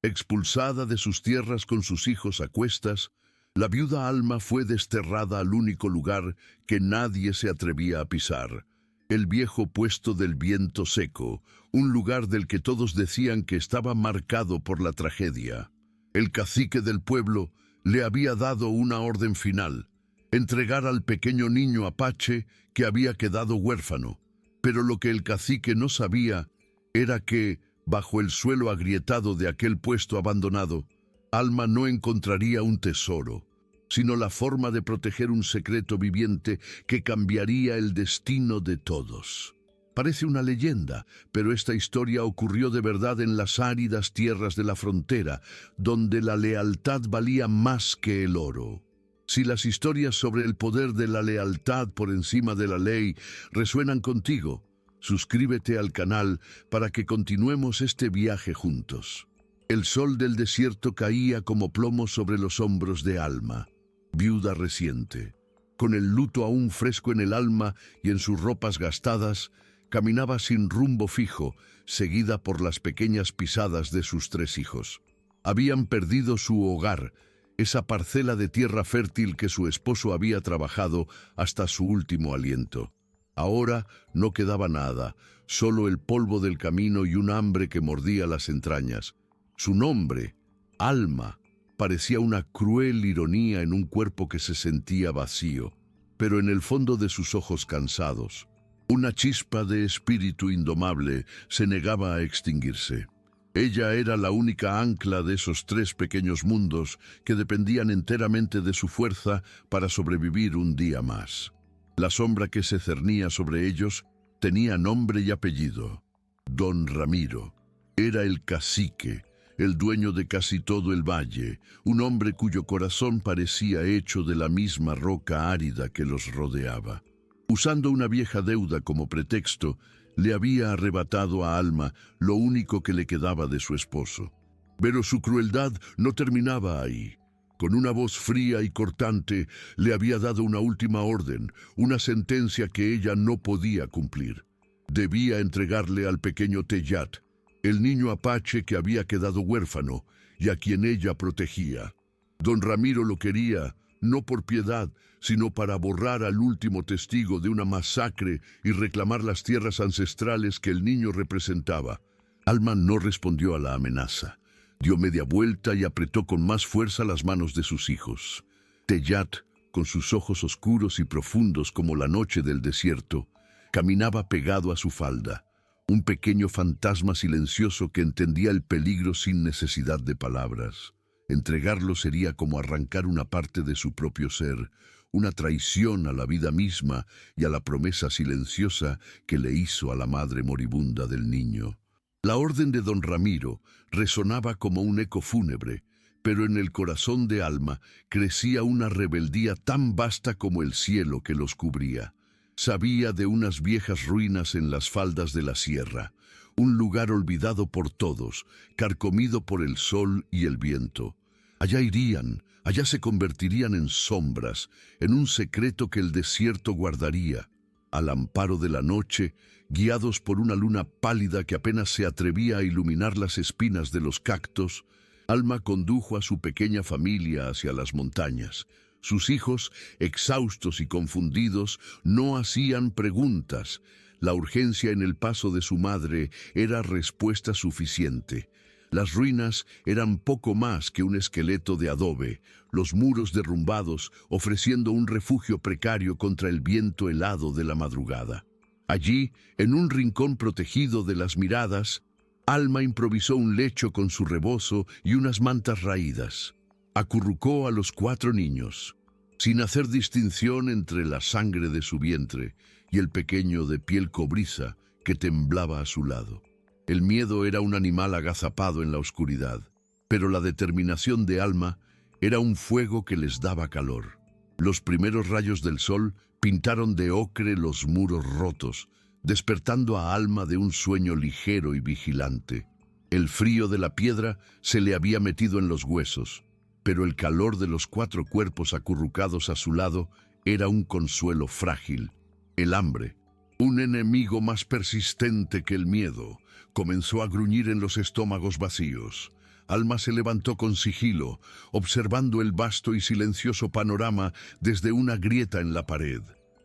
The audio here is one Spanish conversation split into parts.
Expulsada de sus tierras con sus hijos a cuestas, la viuda Alma fue desterrada al único lugar que nadie se atrevía a pisar, el viejo puesto del Viento Seco, un lugar del que todos decían que estaba marcado por la tragedia. El cacique del pueblo le había dado una orden final: entregar al pequeño niño apache que había quedado huérfano. Pero lo que el cacique no sabía era que, bajo el suelo agrietado de aquel puesto abandonado, Alma no encontraría un tesoro, sino la forma de proteger un secreto viviente que cambiaría el destino de todos. Parece una leyenda, pero esta historia ocurrió de verdad en las áridas tierras de la frontera, donde la lealtad valía más que el oro. Si las historias sobre el poder de la lealtad por encima de la ley resuenan contigo, suscríbete al canal para que continuemos este viaje juntos. El sol del desierto caía como plomo sobre los hombros de Alma, viuda reciente. Con el luto aún fresco en el alma y en sus ropas gastadas, caminaba sin rumbo fijo, seguida por las pequeñas pisadas de sus 3 hijos. Habían perdido su hogar, esa parcela de tierra fértil que su esposo había trabajado hasta su último aliento. Ahora no quedaba nada, solo el polvo del camino y un hambre que mordía las entrañas. Su nombre, Alma, parecía una cruel ironía en un cuerpo que se sentía vacío, pero en el fondo de sus ojos cansados, una chispa de espíritu indomable se negaba a extinguirse. Ella era la única ancla de esos 3 pequeños mundos que dependían enteramente de su fuerza para sobrevivir un día más. La sombra que se cernía sobre ellos tenía nombre y apellido: Don Ramiro. Era el cacique, el dueño de casi todo el valle, un hombre cuyo corazón parecía hecho de la misma roca árida que los rodeaba. Usando una vieja deuda como pretexto, le había arrebatado a Alma lo único que le quedaba de su esposo. Pero su crueldad no terminaba ahí. Con una voz fría y cortante le había dado una última orden, una sentencia que ella no podía cumplir. Debía entregarle al pequeño Teyat, el niño apache que había quedado huérfano y a quien ella protegía. Don Ramiro lo quería, no por piedad, sino para borrar al último testigo de una masacre y reclamar las tierras ancestrales que el niño representaba. Alma no respondió a la amenaza. Dio media vuelta y apretó con más fuerza las manos de sus hijos. Teyat, con sus ojos oscuros y profundos como la noche del desierto, caminaba pegado a su falda, un pequeño fantasma silencioso que entendía el peligro sin necesidad de palabras. Entregarlo sería como arrancar una parte de su propio ser, una traición a la vida misma y a la promesa silenciosa que le hizo a la madre moribunda del niño. La orden de don Ramiro resonaba como un eco fúnebre, pero en el corazón de Alma crecía una rebeldía tan vasta como el cielo que los cubría. Sabía de unas viejas ruinas en las faldas de la sierra, un lugar olvidado por todos, carcomido por el sol y el viento. Allá irían, allá se convertirían en sombras, en un secreto que el desierto guardaría. Al amparo de la noche, guiados por una luna pálida que apenas se atrevía a iluminar las espinas de los cactos, Alma condujo a su pequeña familia hacia las montañas. Sus hijos, exhaustos y confundidos, no hacían preguntas. La urgencia en el paso de su madre era respuesta suficiente. Las ruinas eran poco más que un esqueleto de adobe, los muros derrumbados ofreciendo un refugio precario contra el viento helado de la madrugada. Allí, en un rincón protegido de las miradas, Alma improvisó un lecho con su rebozo y unas mantas raídas. Acurrucó a los 4 niños, sin hacer distinción entre la sangre de su vientre y el pequeño de piel cobriza que temblaba a su lado. El miedo era un animal agazapado en la oscuridad, pero la determinación de Alma era un fuego que les daba calor. Los primeros rayos del sol pintaron de ocre los muros rotos, despertando a Alma de un sueño ligero y vigilante. El frío de la piedra se le había metido en los huesos, pero el calor de los 4 cuerpos acurrucados a su lado era un consuelo frágil. El hambre, un enemigo más persistente que el miedo, comenzó a gruñir en los estómagos vacíos. Alma se levantó con sigilo, observando el vasto y silencioso panorama desde una grieta en la pared.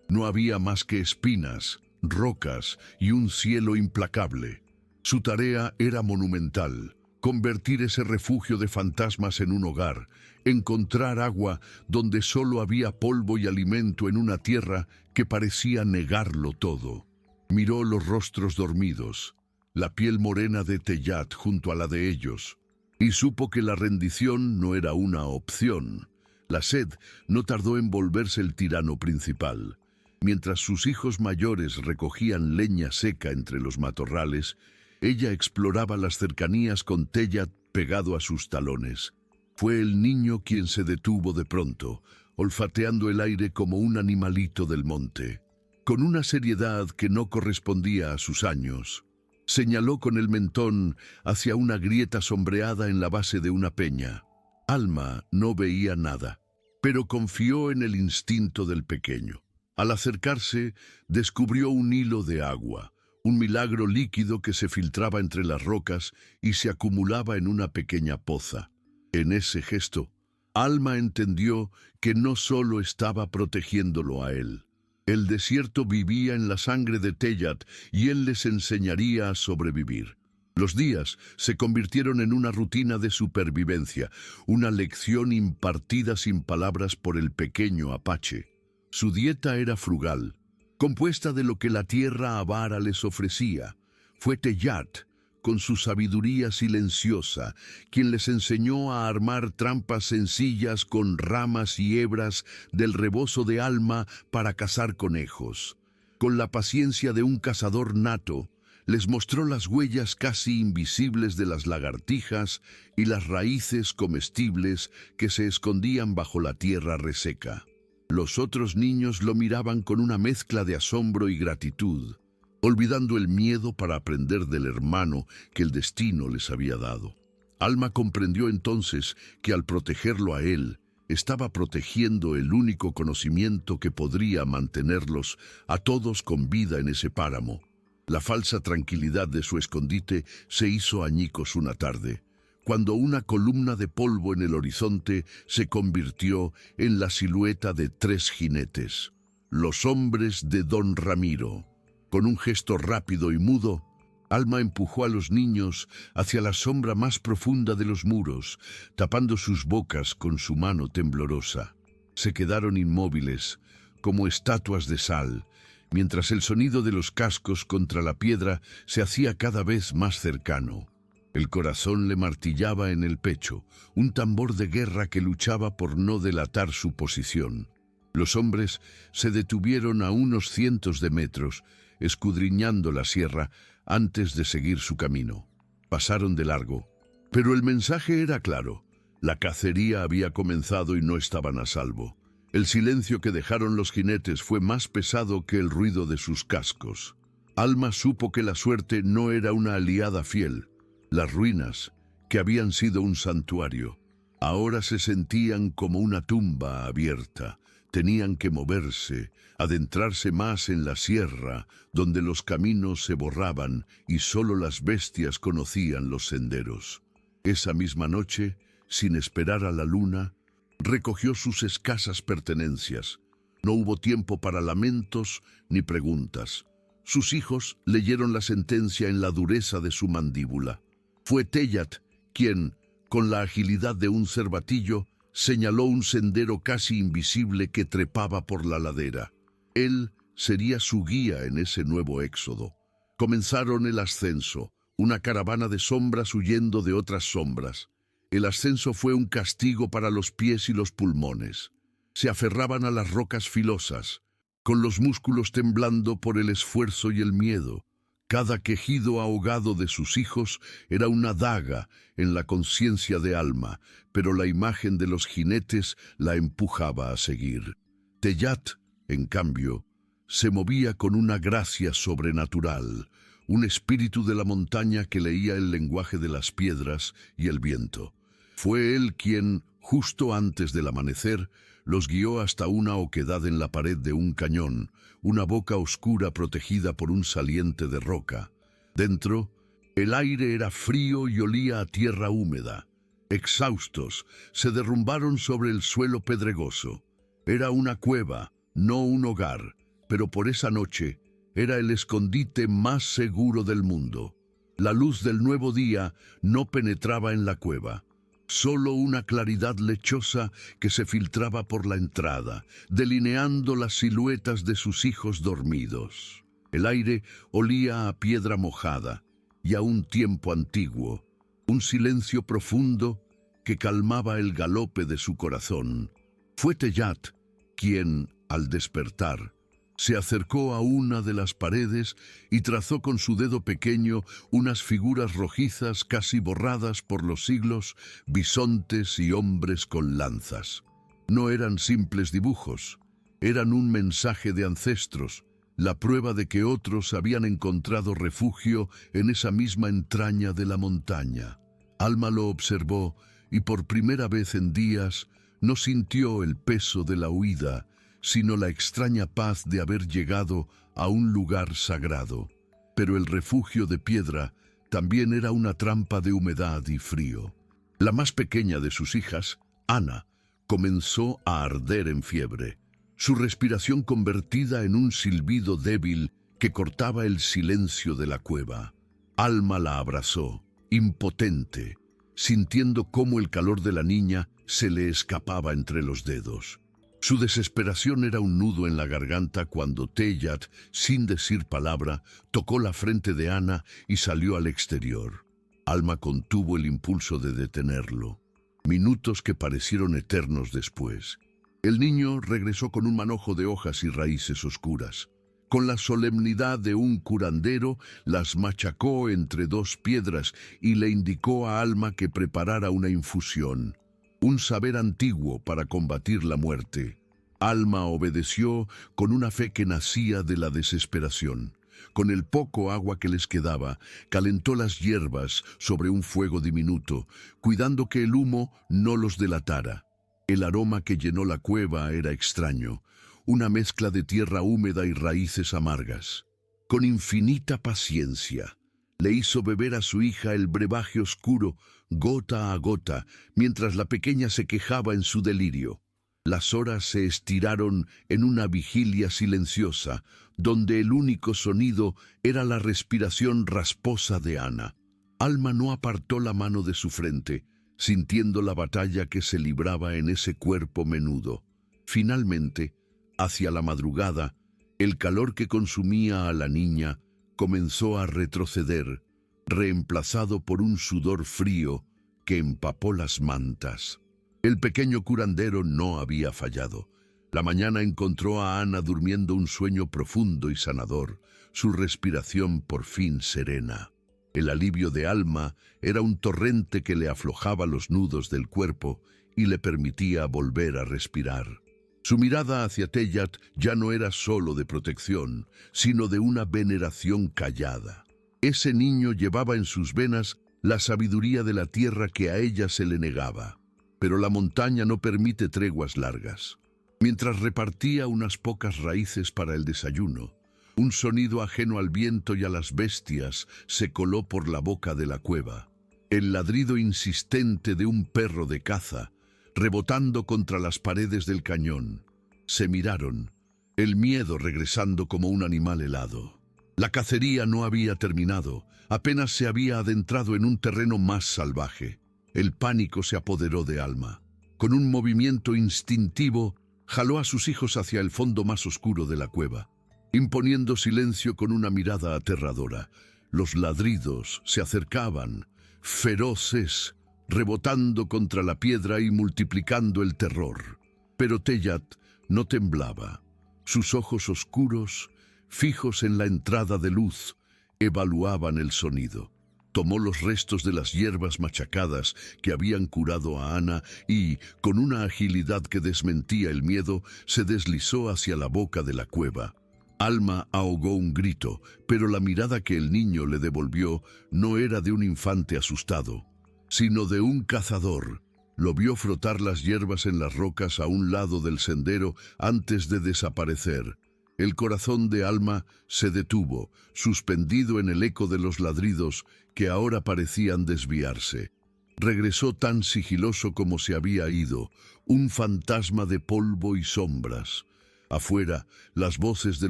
No había más que espinas, rocas y un cielo implacable. Su tarea era monumental: convertir ese refugio de fantasmas en un hogar, encontrar agua donde solo había polvo y alimento en una tierra que parecía negarlo todo. Miró los rostros dormidos, la piel morena de Teyat junto a la de ellos, y supo que la rendición no era una opción. La sed no tardó en volverse el tirano principal. Mientras sus hijos mayores recogían leña seca entre los matorrales, ella exploraba las cercanías con Teyat pegado a sus talones. Fue el niño quien se detuvo de pronto, olfateando el aire como un animalito del monte. Con una seriedad que no correspondía a sus años, señaló con el mentón hacia una grieta sombreada en la base de una peña. Alma no veía nada, pero confió en el instinto del pequeño. Al acercarse, descubrió un hilo de agua, un milagro líquido que se filtraba entre las rocas y se acumulaba en una pequeña poza. En ese gesto, Alma entendió que no solo estaba protegiéndolo a él. El desierto vivía en la sangre de Teyat y él les enseñaría a sobrevivir. Los días se convirtieron en una rutina de supervivencia, una lección impartida sin palabras por el pequeño apache. Su dieta era frugal, compuesta de lo que la tierra avara les ofrecía. Fue Teyat, con su sabiduría silenciosa, quien les enseñó a armar trampas sencillas con ramas y hebras del rebozo de Alma para cazar conejos. Con la paciencia de un cazador nato, les mostró las huellas casi invisibles de las lagartijas y las raíces comestibles que se escondían bajo la tierra reseca. Los otros niños lo miraban con una mezcla de asombro y gratitud, olvidando el miedo para aprender del hermano que el destino les había dado. Alma comprendió entonces que al protegerlo a él, estaba protegiendo el único conocimiento que podría mantenerlos a todos con vida en ese páramo. La falsa tranquilidad de su escondite se hizo añicos una tarde, cuando una columna de polvo en el horizonte se convirtió en la silueta de 3 jinetes, los hombres de Don Ramiro. Con un gesto rápido y mudo, Alma empujó a los niños hacia la sombra más profunda de los muros, tapando sus bocas con su mano temblorosa. Se quedaron inmóviles, como estatuas de sal, mientras el sonido de los cascos contra la piedra se hacía cada vez más cercano. El corazón le martillaba en el pecho, un tambor de guerra que luchaba por no delatar su posición. Los hombres se detuvieron a unos cientos de metros, escudriñando la sierra antes de seguir su camino. Pasaron de largo, pero el mensaje era claro: la cacería había comenzado y no estaban a salvo. El silencio que dejaron los jinetes fue más pesado que el ruido de sus cascos. Alma supo que la suerte no era una aliada fiel. Las ruinas, que habían sido un santuario, ahora se sentían como una tumba abierta. Tenían que moverse, adentrarse más en la sierra, donde los caminos se borraban y solo las bestias conocían los senderos. Esa misma noche, sin esperar a la luna, recogió sus escasas pertenencias. No hubo tiempo para lamentos ni preguntas. Sus hijos leyeron la sentencia en la dureza de su mandíbula. Fue Teyat quien, con la agilidad de un cervatillo, señaló un sendero casi invisible que trepaba por la ladera. Él sería su guía en ese nuevo éxodo. Comenzaron el ascenso, una caravana de sombras huyendo de otras sombras. El ascenso fue un castigo para los pies y los pulmones. Se aferraban a las rocas filosas, con los músculos temblando por el esfuerzo y el miedo. Cada quejido ahogado de sus hijos era una daga en la conciencia de Alma, pero la imagen de los jinetes la empujaba a seguir. Teyat, en cambio, se movía con una gracia sobrenatural, un espíritu de la montaña que leía el lenguaje de las piedras y el viento. Fue él quien, justo antes del amanecer, los guió hasta una oquedad en la pared de un cañón, una boca oscura protegida por un saliente de roca. Dentro, el aire era frío y olía a tierra húmeda. exhaustos, se derrumbaron sobre el suelo pedregoso. Era una cueva, no un hogar, pero por esa noche era el escondite más seguro del mundo. La luz del nuevo día no penetraba en la cueva. Solo una claridad lechosa que se filtraba por la entrada, delineando las siluetas de sus hijos dormidos. El aire olía a piedra mojada y a un tiempo antiguo, un silencio profundo que calmaba el galope de su corazón. Fue Teyat quien, al despertar, se acercó a una de las paredes y trazó con su dedo pequeño unas figuras rojizas casi borradas por los siglos, bisontes y hombres con lanzas. No eran simples dibujos, eran un mensaje de ancestros, la prueba de que otros habían encontrado refugio en esa misma entraña de la montaña. Alma lo observó y por primera vez en días no sintió el peso de la huida, sino la extraña paz de haber llegado a un lugar sagrado. Pero el refugio de piedra también era una trampa de humedad y frío. La más pequeña de sus hijas, Ana, comenzó a arder en fiebre, su respiración convertida en un silbido débil que cortaba el silencio de la cueva. Alma la abrazó, impotente, sintiendo cómo el calor de la niña se le escapaba entre los dedos. Su desesperación era un nudo en la garganta cuando Teyat, sin decir palabra, tocó la frente de Ana y salió al exterior. Alma contuvo el impulso de detenerlo. Minutos que parecieron eternos después. El niño regresó con un manojo de hojas y raíces oscuras. Con la solemnidad de un curandero, las machacó entre dos piedras y le indicó a Alma que preparara una infusión. Un saber antiguo para combatir la muerte. Alma obedeció con una fe que nacía de la desesperación. Con el poco agua que les quedaba, calentó las hierbas sobre un fuego diminuto, cuidando que el humo no los delatara. El aroma que llenó la cueva era extraño, una mezcla de tierra húmeda y raíces amargas. Con infinita paciencia, le hizo beber a su hija el brebaje oscuro, gota a gota, mientras la pequeña se quejaba en su delirio. Las horas se estiraron en una vigilia silenciosa, donde el único sonido era la respiración rasposa de Ana. Alma no apartó la mano de su frente, sintiendo la batalla que se libraba en ese cuerpo menudo. Finalmente, hacia la madrugada, el calor que consumía a la niña comenzó a retroceder, reemplazado por un sudor frío que empapó las mantas. El pequeño curandero no había fallado. La mañana encontró a Ana durmiendo un sueño profundo y sanador, su respiración por fin serena. El alivio de Alma era un torrente que le aflojaba los nudos del cuerpo y le permitía volver a respirar. Su mirada hacia Teyat ya no era solo de protección, sino de una veneración callada. Ese niño llevaba en sus venas la sabiduría de la tierra que a ella se le negaba. Pero la montaña no permite treguas largas. Mientras repartía unas pocas raíces para el desayuno, un sonido ajeno al viento y a las bestias se coló por la boca de la cueva. El ladrido insistente de un perro de caza, rebotando contra las paredes del cañón. Se miraron, el miedo regresando como un animal helado. La cacería no había terminado, apenas se había adentrado en un terreno más salvaje. El pánico se apoderó de Alma. Con un movimiento instintivo, jaló a sus hijos hacia el fondo más oscuro de la cueva, imponiendo silencio con una mirada aterradora. Los ladridos se acercaban, feroces, rebotando contra la piedra y multiplicando el terror. Pero Teyat no temblaba. Sus ojos oscuros, fijos en la entrada de luz, evaluaban el sonido. Tomó los restos de las hierbas machacadas que habían curado a Ana y, con una agilidad que desmentía el miedo, se deslizó hacia la boca de la cueva. Alma ahogó un grito, pero la mirada que el niño le devolvió no era de un infante asustado, sino de un cazador. Lo vio frotar las hierbas en las rocas a un lado del sendero antes de desaparecer. El corazón de Alma se detuvo, suspendido en el eco de los ladridos que ahora parecían desviarse. Regresó tan sigiloso como se había ido, un fantasma de polvo y sombras. Afuera, las voces de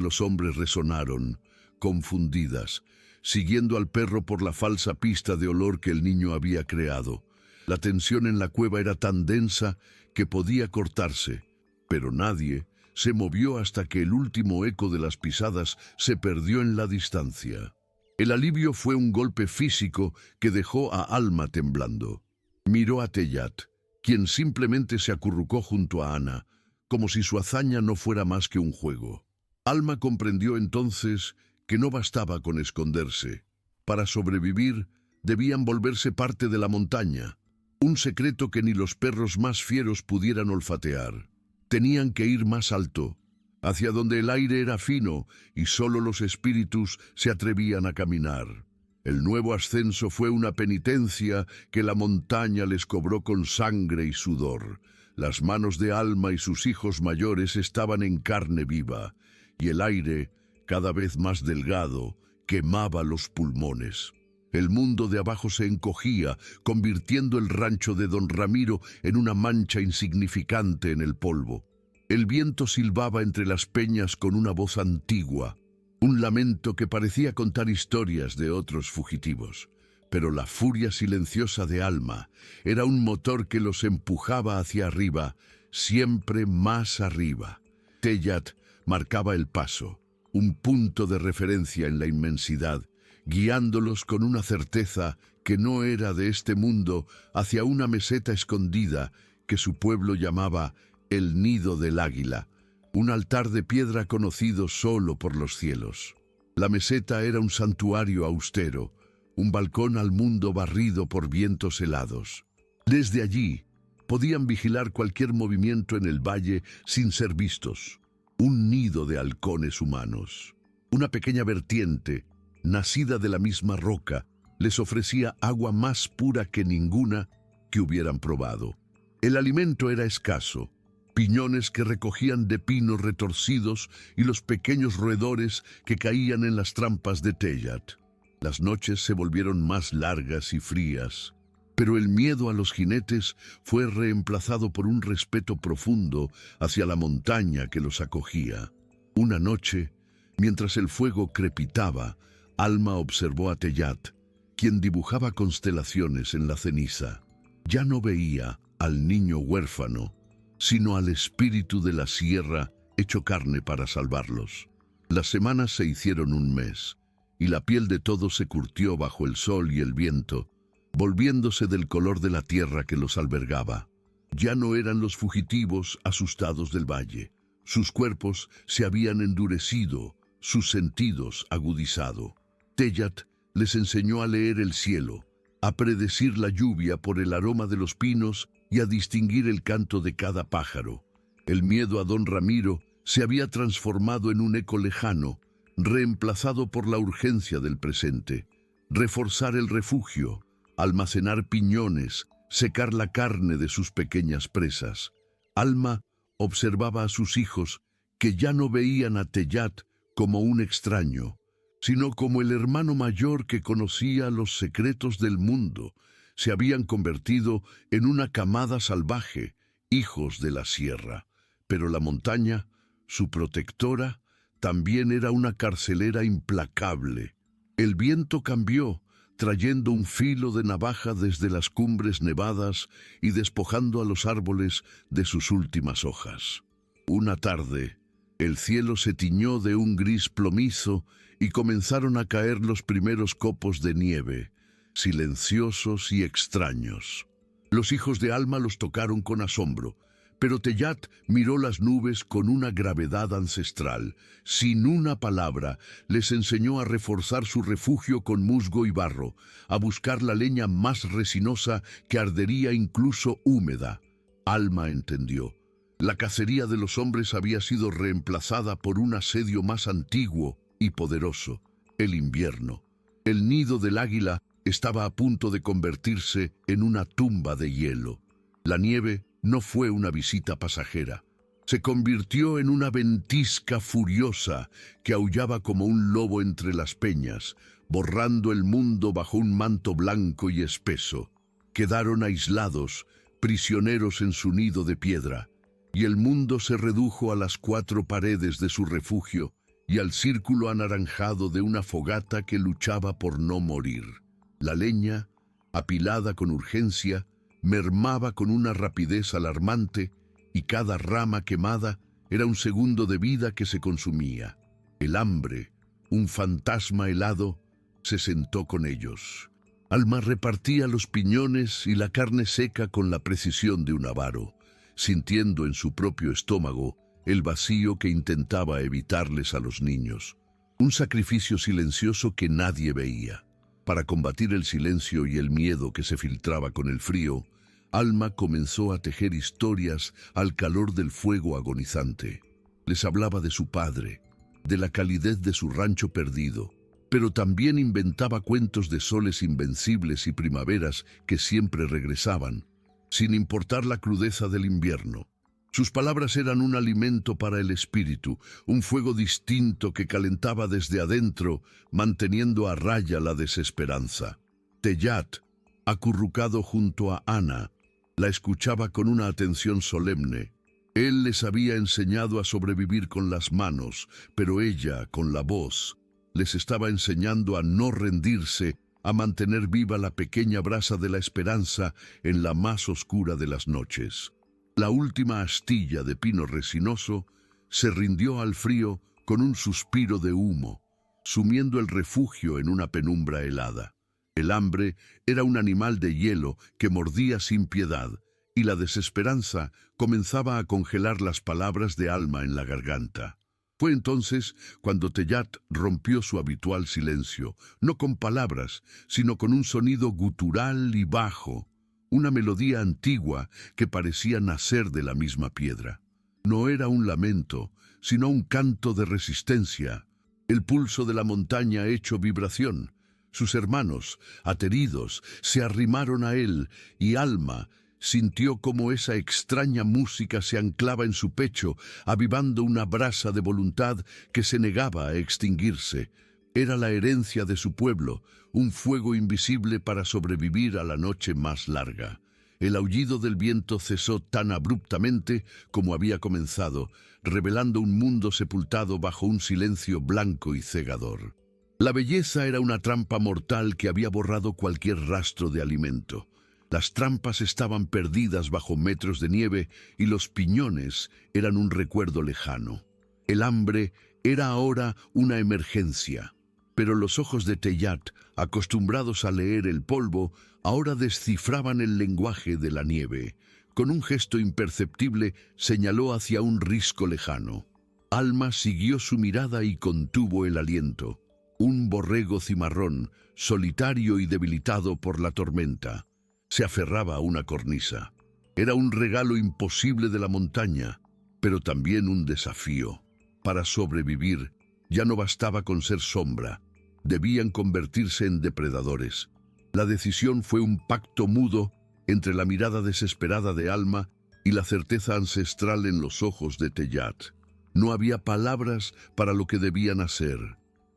los hombres resonaron, confundidas, siguiendo al perro por la falsa pista de olor que el niño había creado. La tensión en la cueva era tan densa que podía cortarse, pero nadie se movió hasta que el último eco de las pisadas se perdió en la distancia. El alivio fue un golpe físico que dejó a Alma temblando. Miró a Tellat, quien simplemente se acurrucó junto a Ana, como si su hazaña no fuera más que un juego. Alma comprendió entonces que no bastaba con esconderse. Para sobrevivir, debían volverse parte de la montaña, un secreto que ni los perros más fieros pudieran olfatear. Tenían que ir más alto, hacia donde el aire era fino y solo los espíritus se atrevían a caminar. El nuevo ascenso fue una penitencia que la montaña les cobró con sangre y sudor. Las manos de Alma y sus hijos mayores estaban en carne viva, y el aire, cada vez más delgado, quemaba los pulmones. El mundo de abajo se encogía, convirtiendo el rancho de don Ramiro en una mancha insignificante en el polvo. El viento silbaba entre las peñas con una voz antigua, un lamento que parecía contar historias de otros fugitivos. Pero la furia silenciosa de Alma era un motor que los empujaba hacia arriba, siempre más arriba. Tellat marcaba el paso, un punto de referencia en la inmensidad, guiándolos con una certeza que no era de este mundo hacia una meseta escondida que su pueblo llamaba el Nido del Águila, un altar de piedra conocido solo por los cielos. La meseta era un santuario austero, un balcón al mundo barrido por vientos helados. Desde allí podían vigilar cualquier movimiento en el valle sin ser vistos. Un nido de halcones humanos. Una pequeña vertiente, nacida de la misma roca, les ofrecía agua más pura que ninguna que hubieran probado. El alimento era escaso, piñones que recogían de pinos retorcidos y los pequeños roedores que caían en las trampas de Tellat. Las noches se volvieron más largas y frías, pero el miedo a los jinetes fue reemplazado por un respeto profundo hacia la montaña que los acogía. Una noche, mientras el fuego crepitaba, Alma observó a Tellat, quien dibujaba constelaciones en la ceniza. Ya no veía al niño huérfano, sino al espíritu de la sierra hecho carne para salvarlos. Las semanas se hicieron un mes, y la piel de todos se curtió bajo el sol y el viento, volviéndose del color de la tierra que los albergaba. Ya no eran los fugitivos asustados del valle. Sus cuerpos se habían endurecido, sus sentidos agudizado. Tellat les enseñó a leer el cielo, a predecir la lluvia por el aroma de los pinos y a distinguir el canto de cada pájaro. El miedo a don Ramiro se había transformado en un eco lejano, reemplazado por la urgencia del presente. Reforzar el refugio, almacenar piñones, secar la carne de sus pequeñas presas. Alma observaba a sus hijos, que ya no veían a Tellat como un extraño, sino como el hermano mayor que conocía los secretos del mundo. Se habían convertido en una camada salvaje, hijos de la sierra. Pero la montaña, su protectora, también era una carcelera implacable. El viento cambió, trayendo un filo de navaja desde las cumbres nevadas y despojando a los árboles de sus últimas hojas. Una tarde, el cielo se tiñó de un gris plomizo y comenzaron a caer los primeros copos de nieve, silenciosos y extraños. Los hijos de Alma los tocaron con asombro, pero Tellat miró las nubes con una gravedad ancestral. Sin una palabra, les enseñó a reforzar su refugio con musgo y barro, a buscar la leña más resinosa que ardería incluso húmeda. Alma entendió. La cacería de los hombres había sido reemplazada por un asedio más antiguo y poderoso, el invierno. El nido del águila estaba a punto de convertirse en una tumba de hielo. La nieve no fue una visita pasajera. Se convirtió en una ventisca furiosa que aullaba como un lobo entre las peñas, borrando el mundo bajo un manto blanco y espeso. Quedaron aislados, prisioneros en su nido de piedra, y el mundo se redujo a las 4 paredes de su refugio y al círculo anaranjado de una fogata que luchaba por no morir. La leña, apilada con urgencia, mermaba con una rapidez alarmante, y cada rama quemada era un segundo de vida que se consumía. El hambre, un fantasma helado, se sentó con ellos. Alma repartía los piñones y la carne seca con la precisión de un avaro, sintiendo en su propio estómago el vacío que intentaba evitarles a los niños. Un sacrificio silencioso que nadie veía. Para combatir el silencio y el miedo que se filtraba con el frío, Alma comenzó a tejer historias al calor del fuego agonizante. Les hablaba de su padre, de la calidez de su rancho perdido, pero también inventaba cuentos de soles invencibles y primaveras que siempre regresaban, sin importar la crudeza del invierno. Sus palabras eran un alimento para el espíritu, un fuego distinto que calentaba desde adentro, manteniendo a raya la desesperanza. Tellat, acurrucado junto a Ana, la escuchaba con una atención solemne. Él les había enseñado a sobrevivir con las manos, pero ella, con la voz, les estaba enseñando a no rendirse, a mantener viva la pequeña brasa de la esperanza en la más oscura de las noches. La última astilla de pino resinoso se rindió al frío con un suspiro de humo, sumiendo el refugio en una penumbra helada. El hambre era un animal de hielo que mordía sin piedad, y la desesperanza comenzaba a congelar las palabras de Alma en la garganta. Fue entonces cuando Tellat rompió su habitual silencio, no con palabras, sino con un sonido gutural y bajo, una melodía antigua que parecía nacer de la misma piedra. No era un lamento, sino un canto de resistencia, el pulso de la montaña hecho vibración. Sus hermanos, ateridos, se arrimaron a él, y Alma sintió cómo esa extraña música se anclaba en su pecho, avivando una brasa de voluntad que se negaba a extinguirse. Era la herencia de su pueblo, un fuego invisible para sobrevivir a la noche más larga. El aullido del viento cesó tan abruptamente como había comenzado, revelando un mundo sepultado bajo un silencio blanco y cegador. La belleza era una trampa mortal que había borrado cualquier rastro de alimento. Las trampas estaban perdidas bajo metros de nieve y los piñones eran un recuerdo lejano. El hambre era ahora una emergencia. Pero los ojos de Tellat, acostumbrados a leer el polvo, ahora descifraban el lenguaje de la nieve. Con un gesto imperceptible señaló hacia un risco lejano. Alma siguió su mirada y contuvo el aliento. Un borrego cimarrón, solitario y debilitado por la tormenta, se aferraba a una cornisa. Era un regalo imposible de la montaña, pero también un desafío. Para sobrevivir, ya no bastaba con ser sombra, debían convertirse en depredadores. La decisión fue un pacto mudo entre la mirada desesperada de Alma y la certeza ancestral en los ojos de Tellat. No había palabras para lo que debían hacer.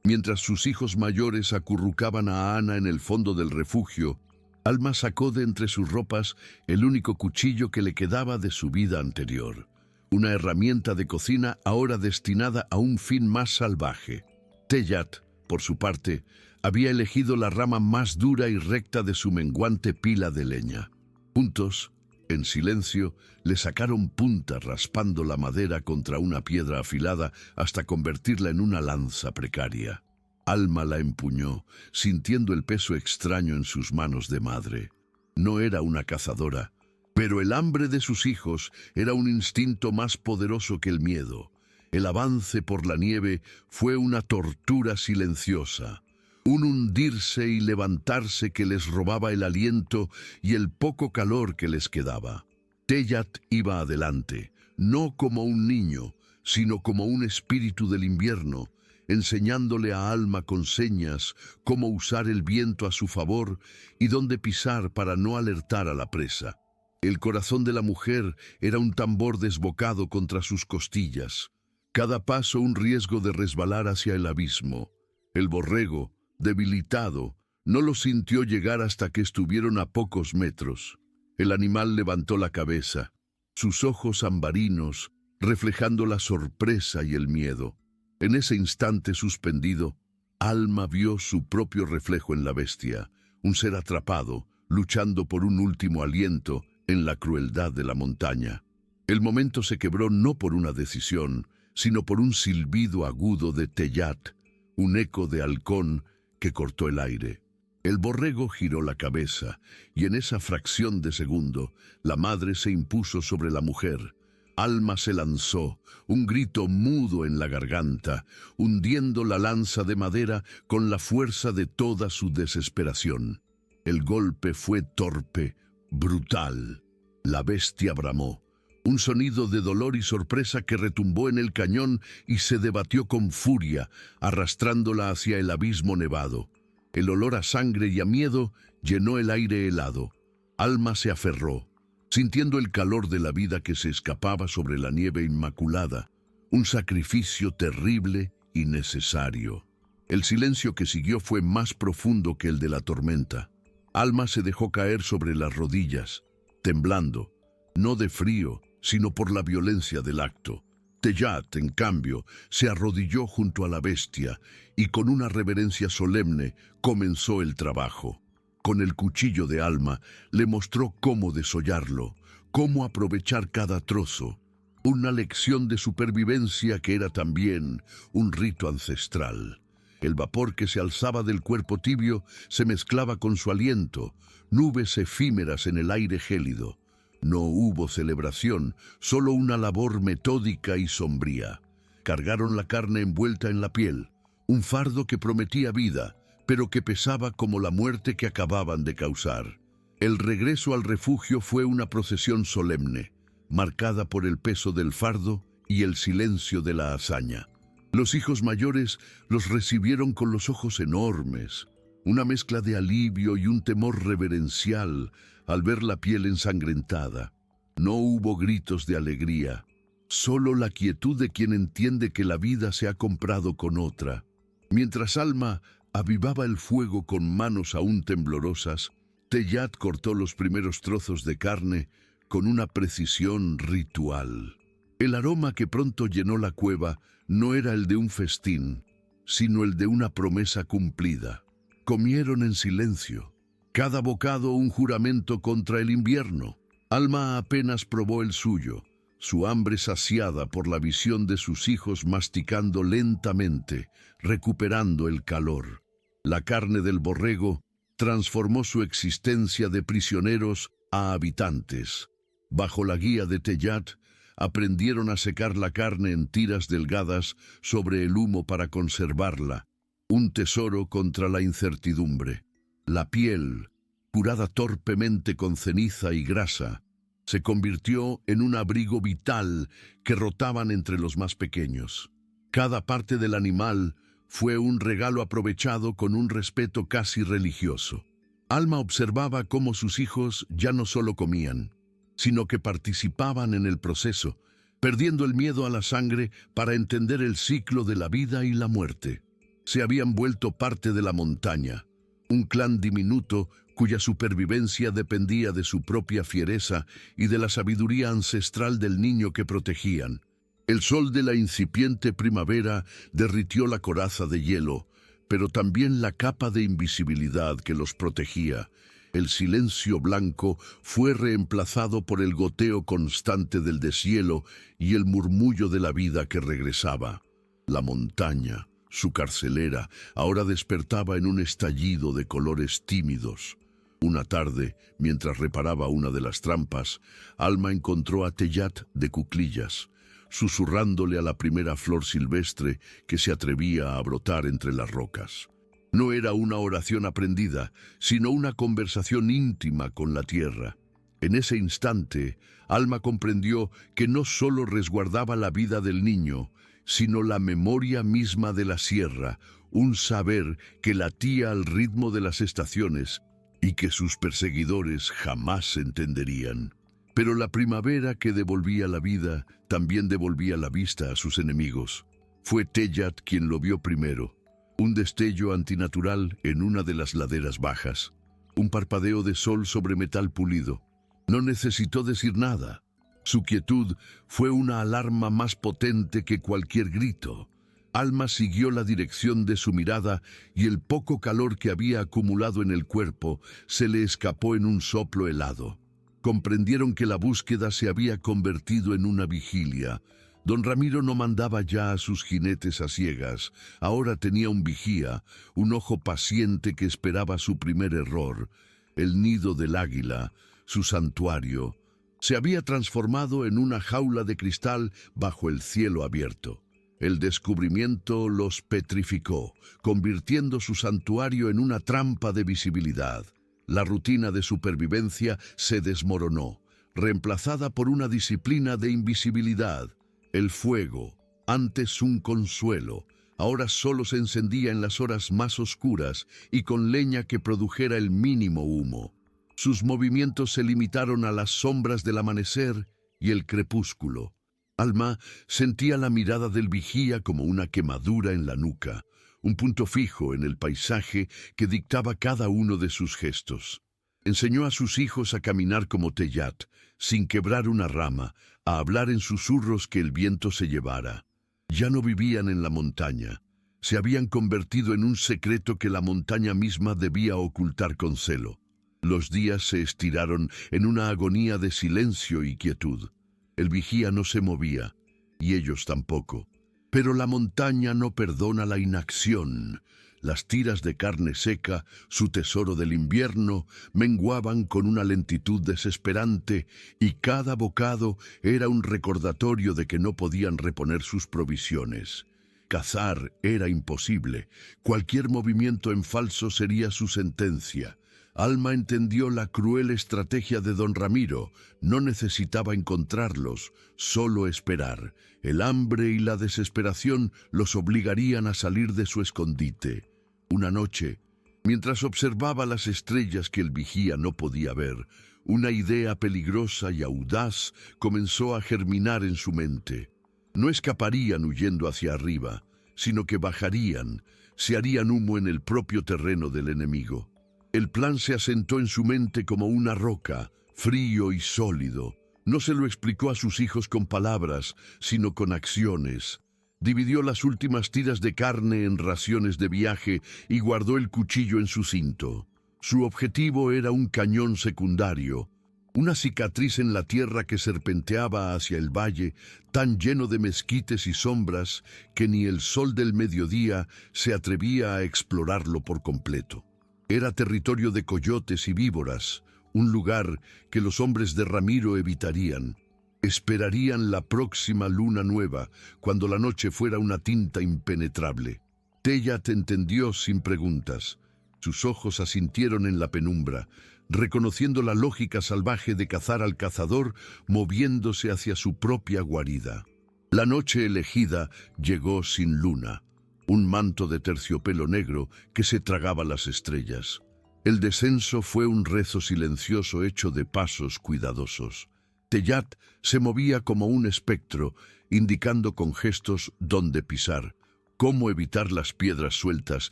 Mientras sus hijos mayores acurrucaban a Ana en el fondo del refugio, Alma sacó de entre sus ropas el único cuchillo que le quedaba de su vida anterior. Una herramienta de cocina ahora destinada a un fin más salvaje. Tellat, por su parte, había elegido la rama más dura y recta de su menguante pila de leña. Juntos, en silencio, le sacaron punta raspando la madera contra una piedra afilada hasta convertirla en una lanza precaria. Alma la empuñó, sintiendo el peso extraño en sus manos de madre. No era una cazadora, pero el hambre de sus hijos era un instinto más poderoso que el miedo. El avance por la nieve fue una tortura silenciosa, un hundirse y levantarse que les robaba el aliento y el poco calor que les quedaba. Tellat iba adelante, no como un niño, sino como un espíritu del invierno, enseñándole a Alma con señas cómo usar el viento a su favor y dónde pisar para no alertar a la presa. El corazón de la mujer era un tambor desbocado contra sus costillas. Cada paso un riesgo de resbalar hacia el abismo. El borrego, debilitado, No lo sintió llegar hasta que estuvieron a pocos metros. El animal levantó la cabeza, sus ojos ambarinos, reflejando la sorpresa y el miedo. En ese instante suspendido, Alma vio su propio reflejo en la bestia, un ser atrapado, luchando por un último aliento en la crueldad de la montaña. El momento se quebró no por una decisión, sino por un silbido agudo de Teyat, un eco de halcón que cortó el aire. El borrego giró la cabeza, y en esa fracción de segundo, la madre se impuso sobre la mujer. Alma se lanzó, un grito mudo en la garganta, hundiendo la lanza de madera con la fuerza de toda su desesperación. El golpe fue torpe, brutal. La bestia bramó, un sonido de dolor y sorpresa que retumbó en el cañón y se debatió con furia, arrastrándola hacia el abismo nevado. El olor a sangre y a miedo llenó el aire helado. Alma se aferró, sintiendo el calor de la vida que se escapaba sobre la nieve inmaculada, un sacrificio terrible y necesario. El silencio que siguió fue más profundo que el de la tormenta. Alma se dejó caer sobre las rodillas, temblando, no de frío, sino por la violencia del acto. Teyat, en cambio, se arrodilló junto a la bestia y con una reverencia solemne comenzó el trabajo. Con el cuchillo de Alma le mostró cómo desollarlo, cómo aprovechar cada trozo, una lección de supervivencia que era también un rito ancestral. El vapor que se alzaba del cuerpo tibio se mezclaba con su aliento, nubes efímeras en el aire gélido. No hubo celebración, solo una labor metódica y sombría. Cargaron la carne envuelta en la piel, un fardo que prometía vida, pero que pesaba como la muerte que acababan de causar. El regreso al refugio fue una procesión solemne, marcada por el peso del fardo y el silencio de la hazaña. Los hijos mayores los recibieron con los ojos enormes, una mezcla de alivio y un temor reverencial al ver la piel ensangrentada. No hubo gritos de alegría, solo la quietud de quien entiende que la vida se ha comprado con otra. Mientras Alma avivaba el fuego con manos aún temblorosas, Teyat cortó los primeros trozos de carne con una precisión ritual. El aroma que pronto llenó la cueva no era el de un festín, sino el de una promesa cumplida. Comieron en silencio, cada bocado un juramento contra el invierno. Alma apenas probó el suyo, su hambre saciada por la visión de sus hijos masticando lentamente, recuperando el calor. La carne del borrego transformó su existencia de prisioneros a habitantes. Bajo la guía de Teyat, aprendieron a secar la carne en tiras delgadas sobre el humo para conservarla, un tesoro contra la incertidumbre. La piel, curada torpemente con ceniza y grasa, se convirtió en un abrigo vital que rotaban entre los más pequeños. Cada parte del animal fue un regalo aprovechado con un respeto casi religioso. Alma observaba cómo sus hijos ya no solo comían, sino que participaban en el proceso, perdiendo el miedo a la sangre para entender el ciclo de la vida y la muerte. Se habían vuelto parte de la montaña, un clan diminuto cuya supervivencia dependía de su propia fiereza y de la sabiduría ancestral del niño que protegían. El sol de la incipiente primavera derritió la coraza de hielo, pero también la capa de invisibilidad que los protegía. El silencio blanco fue reemplazado por el goteo constante del deshielo y el murmullo de la vida que regresaba. La montaña, su carcelera, ahora despertaba en un estallido de colores tímidos. Una tarde, mientras reparaba una de las trampas, Alma encontró a Teyat de cuclillas, susurrándole a la primera flor silvestre que se atrevía a brotar entre las rocas. No era una oración aprendida, sino una conversación íntima con la tierra. En ese instante, Alma comprendió que no solo resguardaba la vida del niño, sino la memoria misma de la sierra, un saber que latía al ritmo de las estaciones y que sus perseguidores jamás entenderían. Pero la primavera que devolvía la vida también devolvía la vista a sus enemigos. Fue Teyat quien lo vio primero. Un destello antinatural en una de las laderas bajas. Un parpadeo de sol sobre metal pulido. No necesitó decir nada. Su quietud fue una alarma más potente que cualquier grito. Alma siguió la dirección de su mirada y el poco calor que había acumulado en el cuerpo se le escapó en un soplo helado. Comprendieron que la búsqueda se había convertido en una vigilia. Don Ramiro no mandaba ya a sus jinetes a ciegas. Ahora tenía un vigía, un ojo paciente que esperaba su primer error. El nido del águila, su santuario, se había transformado en una jaula de cristal bajo el cielo abierto. El descubrimiento los petrificó, convirtiendo su santuario en una trampa de visibilidad. La rutina de supervivencia se desmoronó, reemplazada por una disciplina de invisibilidad. El fuego, antes un consuelo, ahora solo se encendía en las horas más oscuras y con leña que produjera el mínimo humo. Sus movimientos se limitaron a las sombras del amanecer y el crepúsculo. Alma sentía la mirada del vigía como una quemadura en la nuca, un punto fijo en el paisaje que dictaba cada uno de sus gestos. Enseñó a sus hijos a caminar como Teyat, sin quebrar una rama, a hablar en susurros que el viento se llevara. Ya no vivían en la montaña. Se habían convertido en un secreto que la montaña misma debía ocultar con celo. Los días se estiraron en una agonía de silencio y quietud. El vigía no se movía, y ellos tampoco. Pero la montaña no perdona la inacción. Las tiras de carne seca, su tesoro del invierno, menguaban con una lentitud desesperante, y cada bocado era un recordatorio de que no podían reponer sus provisiones. Cazar era imposible. Cualquier movimiento en falso sería su sentencia. Alma entendió la cruel estrategia de don Ramiro. No necesitaba encontrarlos, solo esperar. El hambre y la desesperación los obligarían a salir de su escondite. Una noche, mientras observaba las estrellas que el vigía no podía ver, una idea peligrosa y audaz comenzó a germinar en su mente. No escaparían huyendo hacia arriba, sino que bajarían, se harían humo en el propio terreno del enemigo. El plan se asentó en su mente como una roca, frío y sólido. No se lo explicó a sus hijos con palabras, sino con acciones. Dividió las últimas tiras de carne en raciones de viaje y guardó el cuchillo en su cinto. Su objetivo era un cañón secundario, una cicatriz en la tierra que serpenteaba hacia el valle, tan lleno de mezquites y sombras que ni el sol del mediodía se atrevía a explorarlo por completo. Era territorio de coyotes y víboras, un lugar que los hombres de Ramiro evitarían. Esperarían la próxima luna nueva, cuando la noche fuera una tinta impenetrable. Teyat entendió sin preguntas. Sus ojos asintieron en la penumbra, reconociendo la lógica salvaje de cazar al cazador moviéndose hacia su propia guarida. La noche elegida llegó sin luna. Un manto de terciopelo negro que se tragaba las estrellas. El descenso fue un rezo silencioso hecho de pasos cuidadosos. Teyat se movía como un espectro, indicando con gestos dónde pisar, cómo evitar las piedras sueltas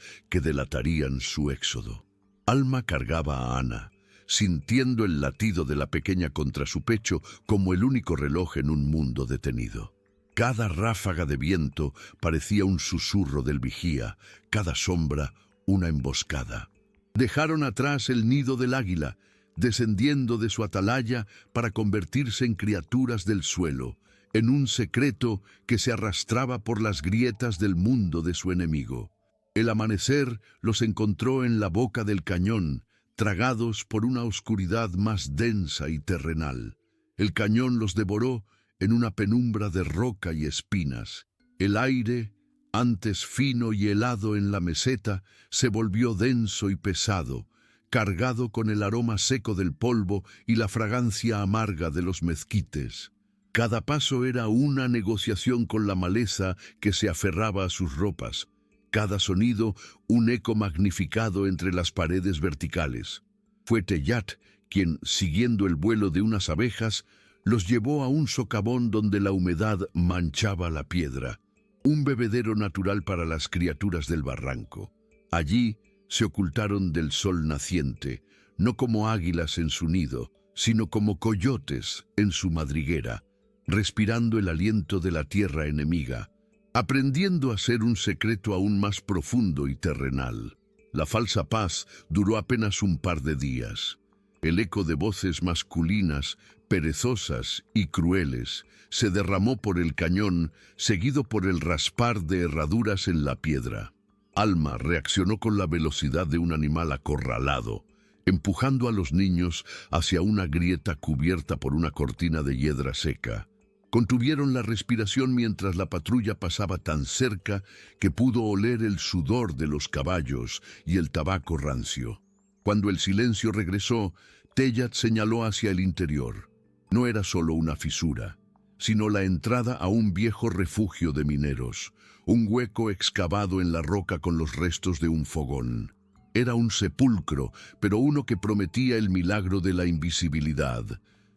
que delatarían su éxodo. Alma cargaba a Ana, sintiendo el latido de la pequeña contra su pecho como el único reloj en un mundo detenido. Cada ráfaga de viento parecía un susurro del vigía, cada sombra una emboscada. Dejaron atrás el nido del águila, descendiendo de su atalaya para convertirse en criaturas del suelo, en un secreto que se arrastraba por las grietas del mundo de su enemigo. El amanecer los encontró en la boca del cañón, tragados por una oscuridad más densa y terrenal. El cañón los devoró en una penumbra de roca y espinas. El aire, antes fino y helado en la meseta, se volvió denso y pesado, cargado con el aroma seco del polvo y la fragancia amarga de los mezquites. Cada paso era una negociación con la maleza que se aferraba a sus ropas. Cada sonido un eco magnificado entre las paredes verticales. Fue Teyat quien, siguiendo el vuelo de unas abejas, los llevó a un socavón donde la humedad manchaba la piedra. un bebedero natural para las criaturas del barranco. Allí se ocultaron del sol naciente, no como águilas en su nido, sino como coyotes en su madriguera, respirando el aliento de la tierra enemiga, aprendiendo a ser un secreto aún más profundo y terrenal. La falsa paz duró apenas un par de días. El eco de voces masculinas, perezosas y crueles, se derramó por el cañón, seguido por el raspar de herraduras en la piedra. Alma reaccionó con la velocidad de un animal acorralado, empujando a los niños hacia una grieta cubierta por una cortina de hiedra seca. Contuvieron la respiración mientras la patrulla pasaba tan cerca que pudo oler el sudor de los caballos y el tabaco rancio. Cuando el silencio regresó, Teyat señaló hacia el interior. No era solo una fisura, sino la entrada a un viejo refugio de mineros, un hueco excavado en la roca con los restos de un fogón. Era un sepulcro, pero uno que prometía el milagro de la invisibilidad.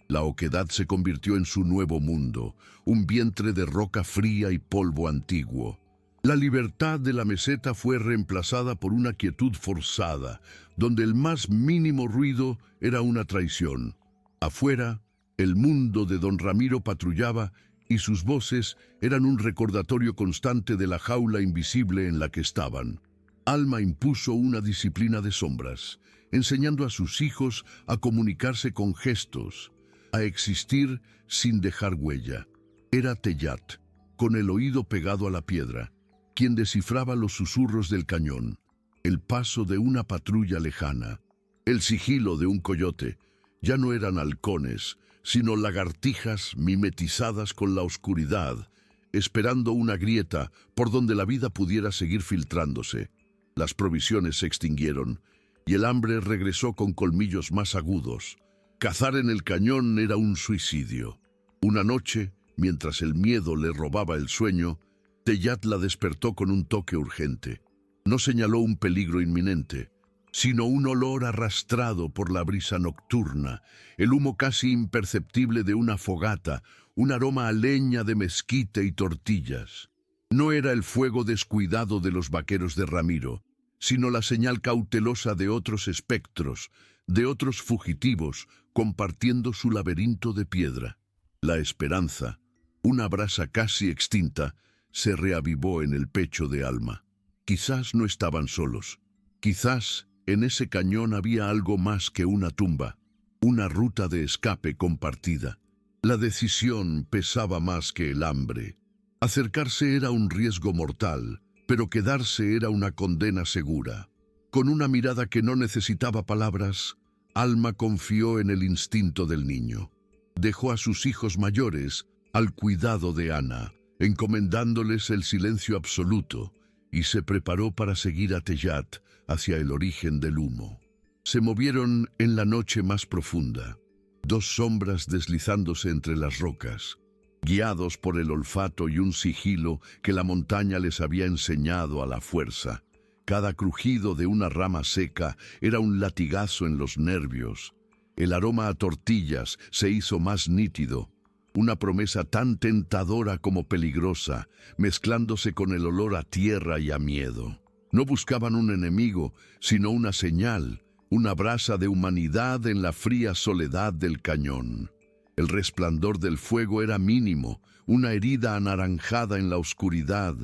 La oquedad se convirtió en su nuevo mundo, un vientre de roca fría y polvo antiguo. La libertad de la meseta fue reemplazada por una quietud forzada, donde el más mínimo ruido era una traición. Afuera, el mundo de don Ramiro patrullaba y sus voces eran un recordatorio constante de la jaula invisible en la que estaban. Alma impuso una disciplina de sombras, enseñando a sus hijos a comunicarse con gestos, a existir sin dejar huella. Era Teyat, con el oído pegado a la piedra, quien descifraba los susurros del cañón, el paso de una patrulla lejana, el sigilo de un coyote. Ya no eran halcones, sino lagartijas mimetizadas con la oscuridad, esperando una grieta por donde la vida pudiera seguir filtrándose. Las provisiones se extinguieron, y el hambre regresó con colmillos más agudos. Cazar en el cañón era un suicidio. Una noche, mientras el miedo le robaba el sueño, Teyat la despertó con un toque urgente. No señaló un peligro inminente, sino un olor arrastrado por la brisa nocturna, el humo casi imperceptible de una fogata, un aroma a leña de mezquite y tortillas. No era el fuego descuidado de los vaqueros de Ramiro, sino la señal cautelosa de otros espectros, de otros fugitivos, compartiendo su laberinto de piedra. La esperanza, una brasa casi extinta, se reavivó en el pecho de Alma. Quizás no estaban solos. Quizás en ese cañón había algo más que una tumba, una ruta de escape compartida. La decisión pesaba más que el hambre. Acercarse era un riesgo mortal, pero quedarse era una condena segura. Con una mirada que no necesitaba palabras, Alma confió en el instinto del niño. Dejó a sus hijos mayores al cuidado de Ana, encomendándoles el silencio absoluto, y se preparó para seguir a Teyat hacia el origen del humo. Se movieron en la noche más profunda, dos sombras deslizándose entre las rocas, guiados por el olfato y un sigilo que la montaña les había enseñado a la fuerza. Cada crujido de una rama seca era un latigazo en los nervios. El aroma a tortillas se hizo más nítido, una promesa tan tentadora como peligrosa, mezclándose con el olor a tierra y a miedo. No buscaban un enemigo, sino una señal, una brasa de humanidad en la fría soledad del cañón. El resplandor del fuego era mínimo, una herida anaranjada en la oscuridad,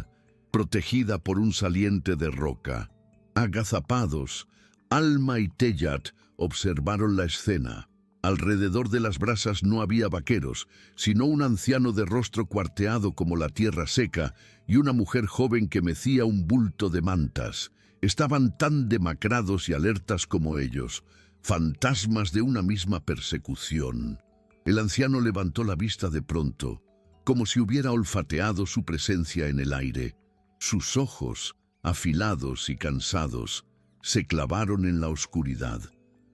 protegida por un saliente de roca. Agazapados, Alma y Teyat observaron la escena. Alrededor de las brasas no había vaqueros, sino un anciano de rostro cuarteado como la tierra seca y una mujer joven que mecía un bulto de mantas. Estaban tan demacrados y alertas como ellos, fantasmas de una misma persecución. El anciano levantó la vista de pronto, como si hubiera olfateado su presencia en el aire. Sus ojos, afilados y cansados, se clavaron en la oscuridad.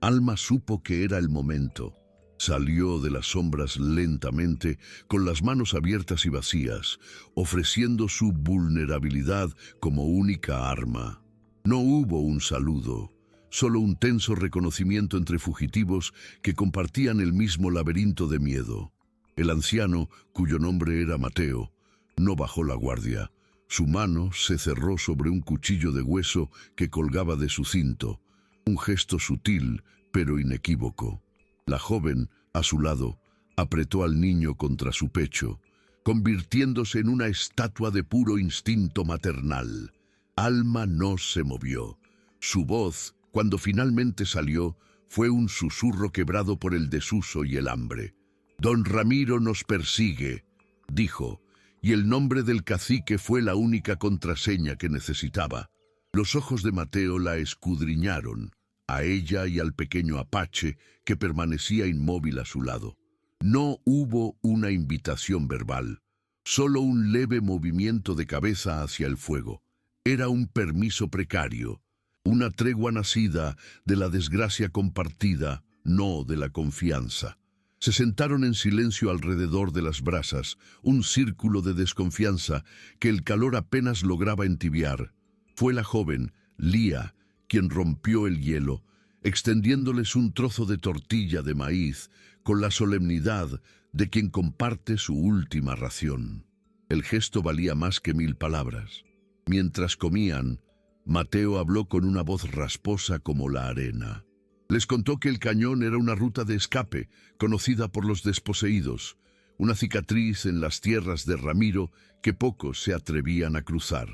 Alma supo que era el momento. Salió de las sombras lentamente, con las manos abiertas y vacías, ofreciendo su vulnerabilidad como única arma. No hubo un saludo, solo un tenso reconocimiento entre fugitivos que compartían el mismo laberinto de miedo. El anciano, cuyo nombre era Mateo, no bajó la guardia. Su mano se cerró sobre un cuchillo de hueso que colgaba de su cinto, un gesto sutil pero inequívoco. La joven, a su lado, apretó al niño contra su pecho, convirtiéndose en una estatua de puro instinto maternal. Alma no se movió. Su voz, cuando finalmente salió, fue un susurro quebrado por el desuso y el hambre. «Don Ramiro nos persigue», dijo, y el nombre del cacique fue la única contraseña que necesitaba. Los ojos de Mateo la escudriñaron, a ella y al pequeño Apache que permanecía inmóvil a su lado. No hubo una invitación verbal, solo un leve movimiento de cabeza hacia el fuego. Era un permiso precario, una tregua nacida de la desgracia compartida, no de la confianza. Se sentaron en silencio alrededor de las brasas, un círculo de desconfianza que el calor apenas lograba entibiar. Fue la joven, Lía, quien rompió el hielo, extendiéndoles un trozo de tortilla de maíz, con la solemnidad de quien comparte su última ración. El gesto valía más que 1000 palabras. Mientras comían, Mateo habló con una voz rasposa como la arena. Les contó que el cañón era una ruta de escape, conocida por los desposeídos, una cicatriz en las tierras de Ramiro que pocos se atrevían a cruzar.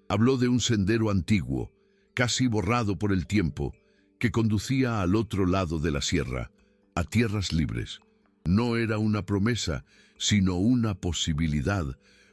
Habló de un sendero antiguo, casi borrado por el tiempo, que conducía al otro lado de la sierra, a tierras libres. No era una promesa, sino una posibilidad,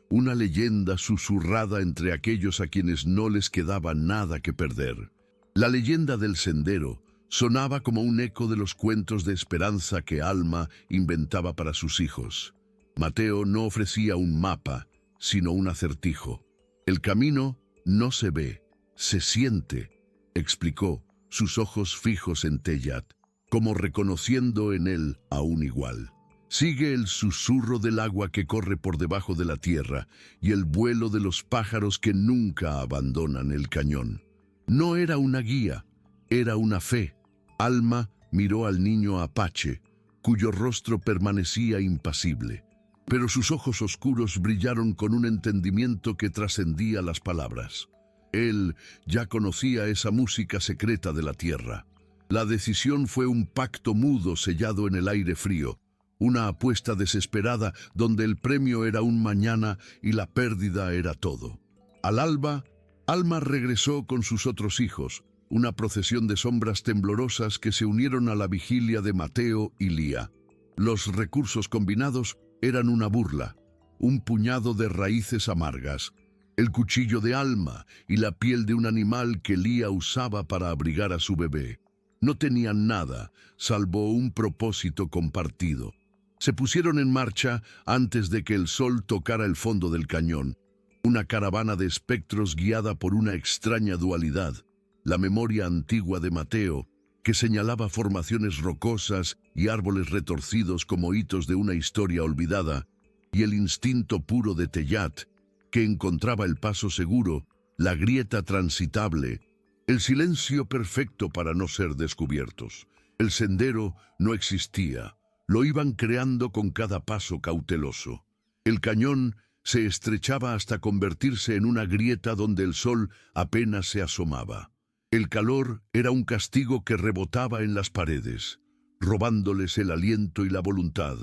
una leyenda susurrada entre aquellos a quienes no les quedaba nada que perder. La leyenda del sendero sonaba como un eco de los cuentos de esperanza que Alma inventaba para sus hijos. Mateo no ofrecía un mapa, sino un acertijo. El camino no se ve, se siente, explicó, sus ojos fijos en Tellat, como reconociendo en él a un igual. Sigue el susurro del agua que corre por debajo de la tierra y el vuelo de los pájaros que nunca abandonan el cañón. No era una guía, era una fe. Alma miró al niño Apache, cuyo rostro permanecía impasible, pero sus ojos oscuros brillaron con un entendimiento que trascendía las palabras. Él ya conocía esa música secreta de la tierra. La decisión fue un pacto mudo sellado en el aire frío, una apuesta desesperada donde el premio era un mañana y la pérdida era todo. Al alba, Alma regresó con sus otros hijos, una procesión de sombras temblorosas que se unieron a la vigilia de Mateo y Lía. Los recursos combinados eran una burla, un puñado de raíces amargas, el cuchillo de Alma y la piel de un animal que Lía usaba para abrigar a su bebé. No tenían nada, salvo un propósito compartido. Se pusieron en marcha antes de que el sol tocara el fondo del cañón, una caravana de espectros guiada por una extraña dualidad, la memoria antigua de Mateo, que señalaba formaciones rocosas y árboles retorcidos como hitos de una historia olvidada, y el instinto puro de Tellat, que encontraba el paso seguro, la grieta transitable, el silencio perfecto para no ser descubiertos. El sendero no existía, lo iban creando con cada paso cauteloso. El cañón se estrechaba hasta convertirse en una grieta donde el sol apenas se asomaba. El calor era un castigo que rebotaba en las paredes, robándoles el aliento y la voluntad.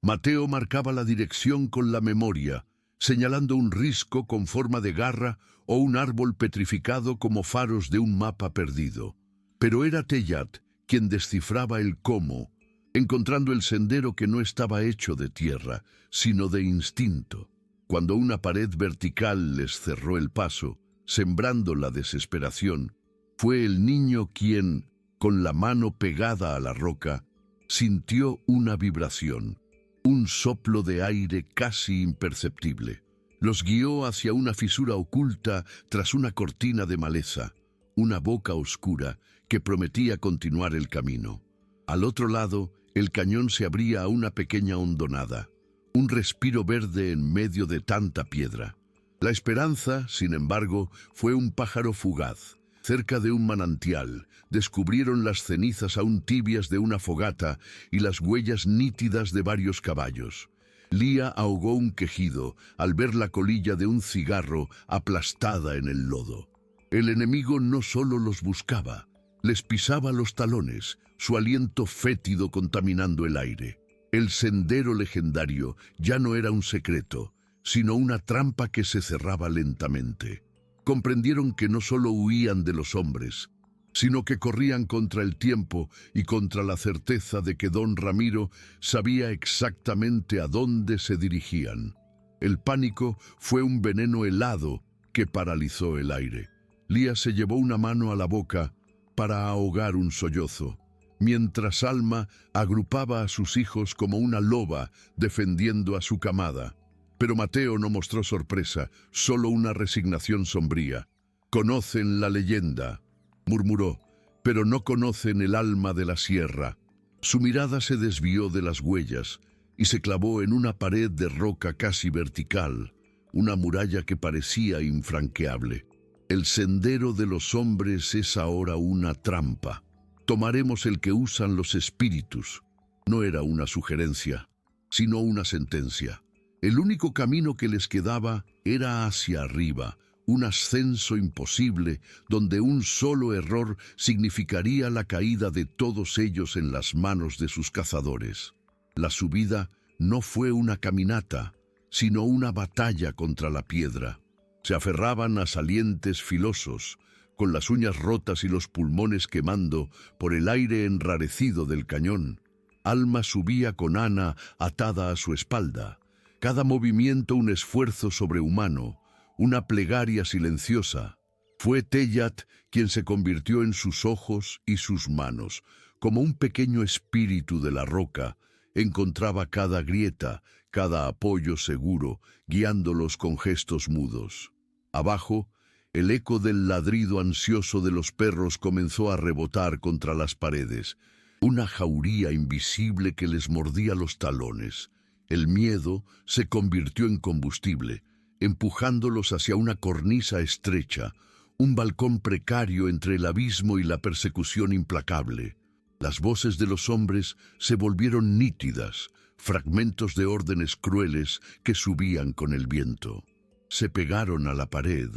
Mateo marcaba la dirección con la memoria, señalando un risco con forma de garra o un árbol petrificado como faros de un mapa perdido. Pero era Tellat quien descifraba el cómo, encontrando el sendero que no estaba hecho de tierra, sino de instinto. Cuando una pared vertical les cerró el paso, sembrando la desesperación, fue el niño quien, con la mano pegada a la roca, sintió una vibración, un soplo de aire casi imperceptible. Los guió hacia una fisura oculta tras una cortina de maleza, una boca oscura que prometía continuar el camino. Al otro lado, el cañón se abría a una pequeña hondonada, un respiro verde en medio de tanta piedra. La esperanza, sin embargo, fue un pájaro fugaz. Cerca de un manantial, descubrieron las cenizas aún tibias de una fogata y las huellas nítidas de varios caballos. Lía ahogó un quejido al ver la colilla de un cigarro aplastada en el lodo. El enemigo no solo los buscaba, les pisaba los talones, su aliento fétido contaminando el aire. El sendero legendario ya no era un secreto, sino una trampa que se cerraba lentamente. Comprendieron que no solo huían de los hombres, sino que corrían contra el tiempo y contra la certeza de que don Ramiro sabía exactamente a dónde se dirigían. El pánico fue un veneno helado que paralizó el aire. Lía se llevó una mano a la boca para ahogar un sollozo, mientras Alma agrupaba a sus hijos como una loba defendiendo a su camada. Pero Mateo no mostró sorpresa, solo una resignación sombría. «Conocen la leyenda», murmuró, «pero no conocen el alma de la sierra». Su mirada se desvió de las huellas y se clavó en una pared de roca casi vertical, una muralla que parecía infranqueable. El sendero de los hombres es ahora una trampa. Tomaremos el que usan los espíritus. No era una sugerencia, sino una sentencia. El único camino que les quedaba era hacia arriba, un ascenso imposible donde un solo error significaría la caída de todos ellos en las manos de sus cazadores. La subida no fue una caminata, sino una batalla contra la piedra. Se aferraban a salientes filosos, con las uñas rotas y los pulmones quemando por el aire enrarecido del cañón. Alma subía con Ana atada a su espalda. Cada movimiento un esfuerzo sobrehumano, una plegaria silenciosa. Fue Tellat quien se convirtió en sus ojos y sus manos. Como un pequeño espíritu de la roca, encontraba cada grieta, cada apoyo seguro, guiándolos con gestos mudos. Abajo, el eco del ladrido ansioso de los perros comenzó a rebotar contra las paredes. Una jauría invisible que les mordía los talones. El miedo se convirtió en combustible, empujándolos hacia una cornisa estrecha, un balcón precario entre el abismo y la persecución implacable. Las voces de los hombres se volvieron nítidas, fragmentos de órdenes crueles que subían con el viento. Se pegaron a la pared,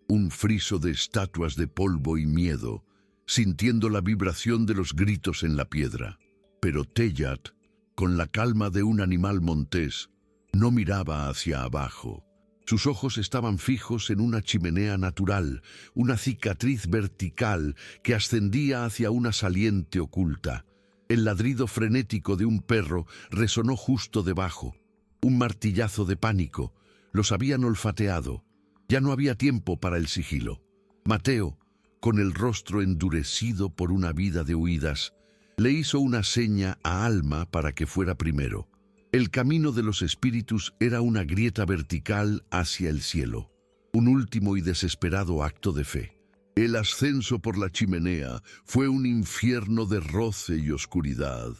un friso de estatuas de polvo y miedo, sintiendo la vibración de los gritos en la piedra. Pero Tellat, con la calma de un animal montés, no miraba hacia abajo. Sus ojos estaban fijos en una chimenea natural, una cicatriz vertical que ascendía hacia una saliente oculta. El ladrido frenético de un perro resonó justo debajo. Un martillazo de pánico. Los habían olfateado. Ya no había tiempo para el sigilo. Mateo, con el rostro endurecido por una vida de huidas, le hizo una seña a Alma para que fuera primero. El camino de los espíritus era una grieta vertical hacia el cielo, un último y desesperado acto de fe. El ascenso por la chimenea fue un infierno de roce y oscuridad.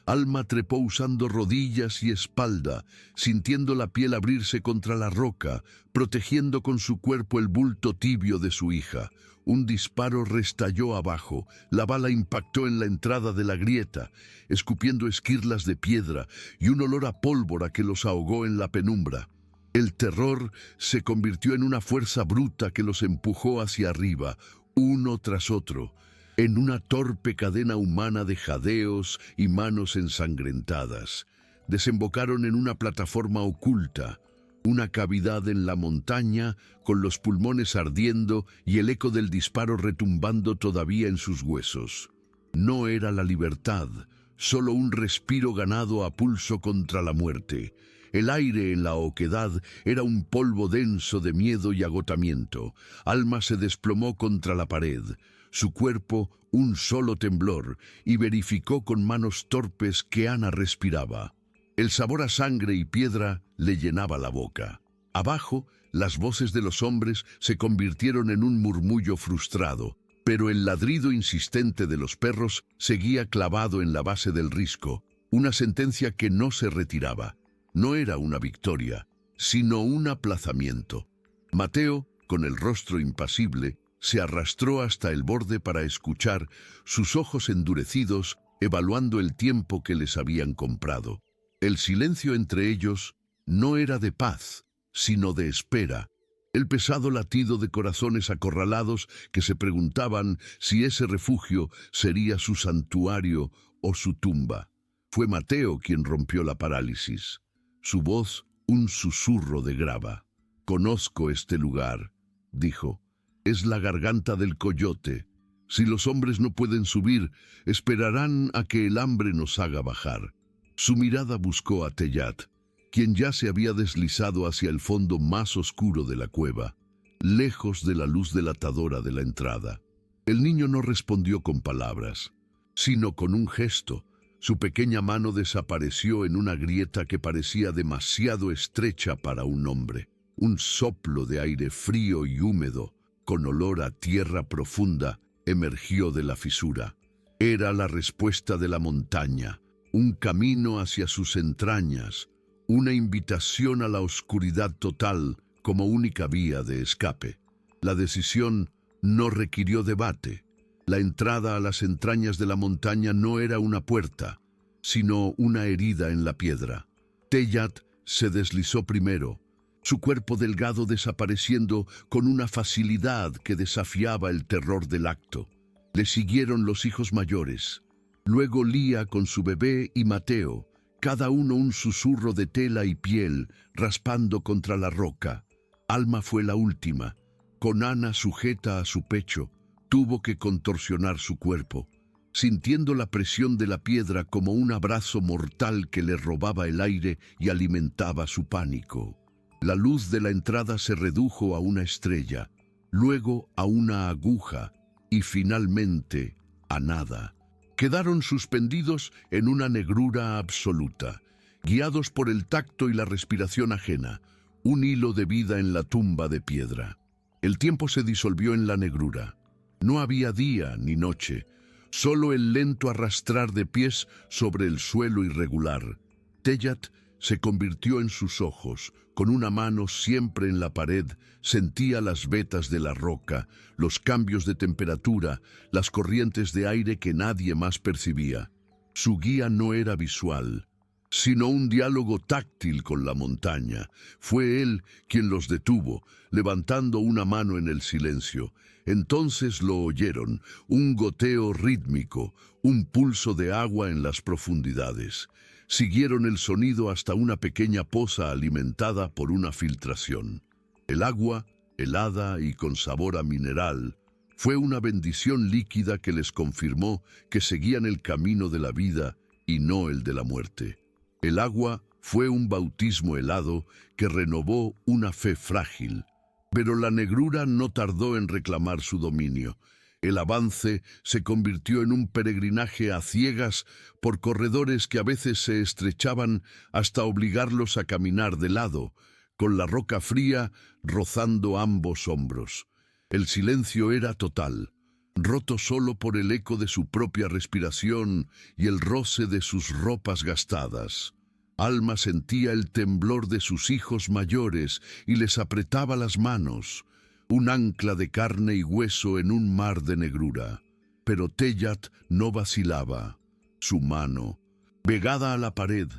Alma trepó usando rodillas y espalda, sintiendo la piel abrirse contra la roca, protegiendo con su cuerpo el bulto tibio de su hija. Un disparo restalló abajo, la bala impactó en la entrada de la grieta, escupiendo esquirlas de piedra y un olor a pólvora que los ahogó en la penumbra. El terror se convirtió en una fuerza bruta que los empujó hacia arriba, uno tras otro, en una torpe cadena humana de jadeos y manos ensangrentadas. Desembocaron en una plataforma oculta, una cavidad en la montaña, con los pulmones ardiendo y el eco del disparo retumbando todavía en sus huesos. No era la libertad, solo un respiro ganado a pulso contra la muerte. El aire en la oquedad era un polvo denso de miedo y agotamiento. Alma se desplomó contra la pared. Su cuerpo un solo temblor, y verificó con manos torpes que Ana respiraba. El sabor a sangre y piedra le llenaba la boca. Abajo, las voces de los hombres se convirtieron en un murmullo frustrado, pero el ladrido insistente de los perros seguía clavado en la base del risco, una sentencia que no se retiraba. No era una victoria, sino un aplazamiento. Mateo, con el rostro impasible, se arrastró hasta el borde para escuchar, sus ojos endurecidos, evaluando el tiempo que les habían comprado. El silencio entre ellos no era de paz, sino de espera. El pesado latido de corazones acorralados que se preguntaban si ese refugio sería su santuario o su tumba. Fue Mateo quien rompió la parálisis. Su voz, un susurro de grava. «Conozco este lugar», dijo. «Es la garganta del coyote. Si los hombres no pueden subir, esperarán a que el hambre nos haga bajar». Su mirada buscó a Tellat, quien ya se había deslizado hacia el fondo más oscuro de la cueva, lejos de la luz delatadora de la entrada. El niño no respondió con palabras, sino con un gesto. Su pequeña mano desapareció en una grieta que parecía demasiado estrecha para un hombre. Un soplo de aire frío y húmedo, con olor a tierra profunda, emergió de la fisura. Era la respuesta de la montaña, un camino hacia sus entrañas, una invitación a la oscuridad total como única vía de escape. La decisión no requirió debate. La entrada a las entrañas de la montaña no era una puerta, sino una herida en la piedra. Tellat se deslizó primero, su cuerpo delgado desapareciendo con una facilidad que desafiaba el terror del acto. Le siguieron los hijos mayores, luego Lía con su bebé y Mateo, cada uno un susurro de tela y piel raspando contra la roca. Alma fue la última. Con Ana sujeta a su pecho, tuvo que contorsionar su cuerpo, sintiendo la presión de la piedra como un abrazo mortal que le robaba el aire y alimentaba su pánico. La luz de la entrada se redujo a una estrella, luego a una aguja y finalmente a nada. Quedaron suspendidos en una negrura absoluta, guiados por el tacto y la respiración ajena, un hilo de vida en la tumba de piedra. El tiempo se disolvió en la negrura. No había día ni noche, solo el lento arrastrar de pies sobre el suelo irregular. Tellat se convirtió en sus ojos, con una mano siempre en la pared, sentía las vetas de la roca, los cambios de temperatura, las corrientes de aire que nadie más percibía. Su guía no era visual, sino un diálogo táctil con la montaña. Fue él quien los detuvo, levantando una mano en el silencio. Entonces lo oyeron, un goteo rítmico, un pulso de agua en las profundidades. Siguieron el sonido hasta una pequeña poza alimentada por una filtración. El agua, helada y con sabor a mineral, fue una bendición líquida que les confirmó que seguían el camino de la vida y no el de la muerte. El agua fue un bautismo helado que renovó una fe frágil, pero la negrura no tardó en reclamar su dominio. El avance se convirtió en un peregrinaje a ciegas por corredores que a veces se estrechaban hasta obligarlos a caminar de lado, con la roca fría rozando ambos hombros. El silencio era total, roto solo por el eco de su propia respiración y el roce de sus ropas gastadas. Alma sentía el temblor de sus hijos mayores y les apretaba las manos, un ancla de carne y hueso en un mar de negrura. Pero Tellat no vacilaba. Su mano, pegada a la pared,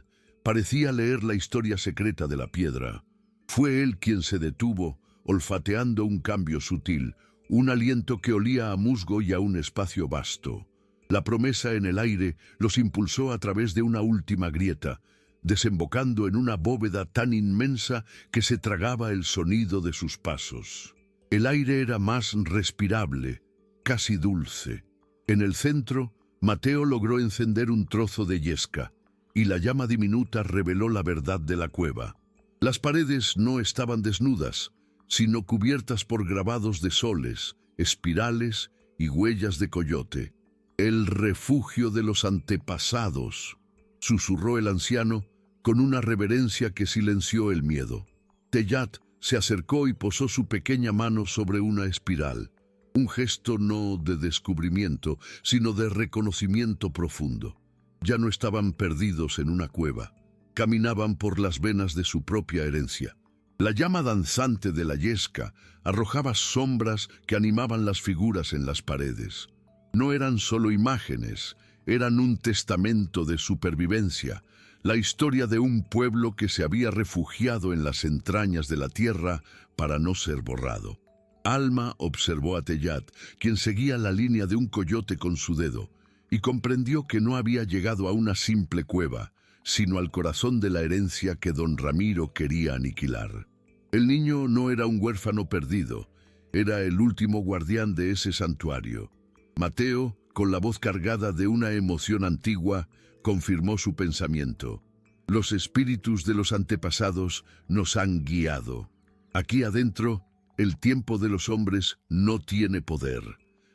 parecía leer la historia secreta de la piedra. Fue él quien se detuvo, olfateando un cambio sutil, un aliento que olía a musgo y a un espacio vasto. La promesa en el aire los impulsó a través de una última grieta, desembocando en una bóveda tan inmensa que se tragaba el sonido de sus pasos. El aire era más respirable, casi dulce. En el centro, Mateo logró encender un trozo de yesca, y la llama diminuta reveló la verdad de la cueva. Las paredes no estaban desnudas, sino cubiertas por grabados de soles, espirales y huellas de coyote. «El refugio de los antepasados», susurró el anciano con una reverencia que silenció el miedo. Tellat se acercó y posó su pequeña mano sobre una espiral, un gesto no de descubrimiento, sino de reconocimiento profundo. Ya no estaban perdidos en una cueva, caminaban por las venas de su propia herencia. La llama danzante de la yesca arrojaba sombras que animaban las figuras en las paredes. No eran solo imágenes, eran un testamento de supervivencia. la historia de un pueblo que se había refugiado en las entrañas de la tierra para no ser borrado. Alma observó a Tellat, quien seguía la línea de un coyote con su dedo, y comprendió que no había llegado a una simple cueva, sino al corazón de la herencia que don Ramiro quería aniquilar. El niño no era un huérfano perdido, era el último guardián de ese santuario. Mateo, con la voz cargada de una emoción antigua, confirmó su pensamiento. Los espíritus de los antepasados nos han guiado. Aquí adentro, el tiempo de los hombres no tiene poder.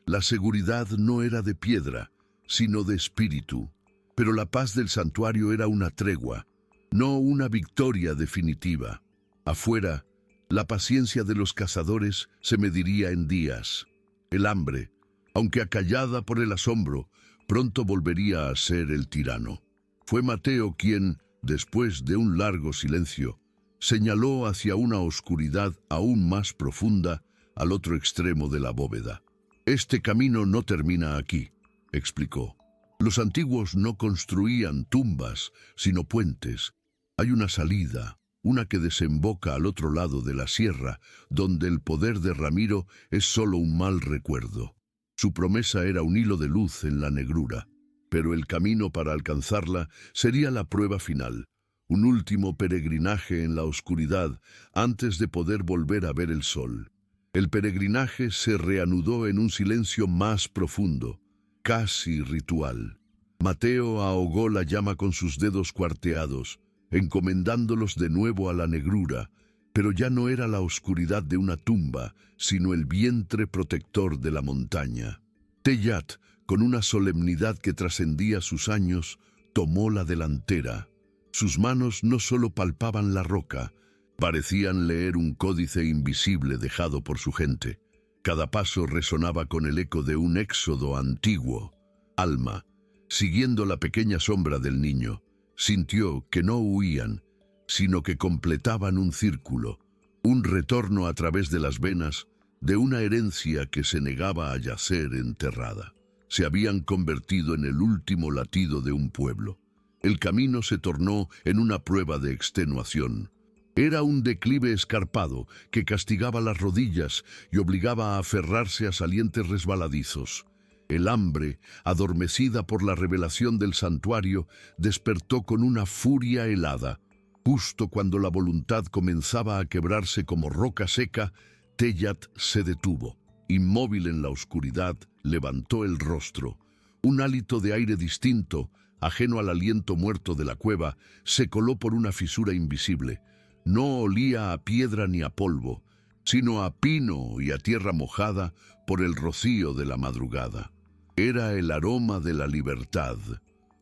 La seguridad no era de piedra, sino de espíritu. Pero la paz del santuario era una tregua, no una victoria definitiva. Afuera, la paciencia de los cazadores se mediría en días. El hambre, aunque acallada por el asombro, pronto volvería a ser el tirano. Fue Mateo quien, después de un largo silencio, señaló hacia una oscuridad aún más profunda al otro extremo de la bóveda. «Este camino no termina aquí», explicó. «Los antiguos no construían tumbas, sino puentes. Hay una salida, una que desemboca al otro lado de la sierra, donde el poder de Ramiro es solo un mal recuerdo. Su promesa era un hilo de luz en la negrura, pero el camino para alcanzarla sería la prueba final, un último peregrinaje en la oscuridad antes de poder volver a ver el sol. El peregrinaje se reanudó en un silencio más profundo, casi ritual. Mateo ahogó la llama con sus dedos cuarteados, encomendándolos de nuevo a la negrura, pero ya no era la oscuridad de una tumba, sino el vientre protector de la montaña. Tellat, con una solemnidad que trascendía sus años, tomó la delantera. Sus manos no solo palpaban la roca, parecían leer un códice invisible dejado por su gente. Cada paso resonaba con el eco de un éxodo antiguo. Alma, siguiendo la pequeña sombra del niño, sintió que no huían, sino que completaban un círculo, un retorno a través de las venas de una herencia que se negaba a yacer enterrada. Se habían convertido en el último latido de un pueblo. El camino se tornó en una prueba de extenuación. Era un declive escarpado que castigaba las rodillas y obligaba a aferrarse a salientes resbaladizos. El hambre, adormecida por la revelación del santuario, despertó con una furia helada. Justo cuando la voluntad comenzaba a quebrarse como roca seca, Tellat se detuvo. Inmóvil en la oscuridad, levantó el rostro. Un hálito de aire distinto, ajeno al aliento muerto de la cueva, se coló por una fisura invisible. No olía a piedra ni a polvo, sino a pino y a tierra mojada por el rocío de la madrugada. Era el aroma de la libertad,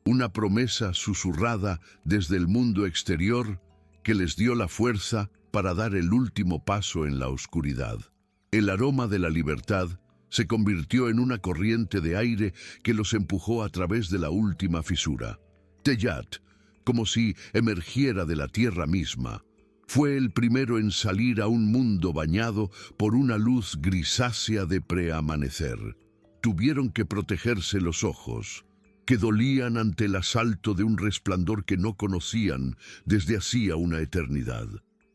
una promesa susurrada desde el mundo exterior que les dio la fuerza para dar el último paso en la oscuridad. El aroma de la libertad se convirtió en una corriente de aire que los empujó a través de la última fisura. Tellat, como si emergiera de la tierra misma, fue el primero en salir a un mundo bañado por una luz grisácea de preamanecer. Tuvieron que protegerse los ojos, que dolían ante el asalto de un resplandor que no conocían desde hacía una eternidad.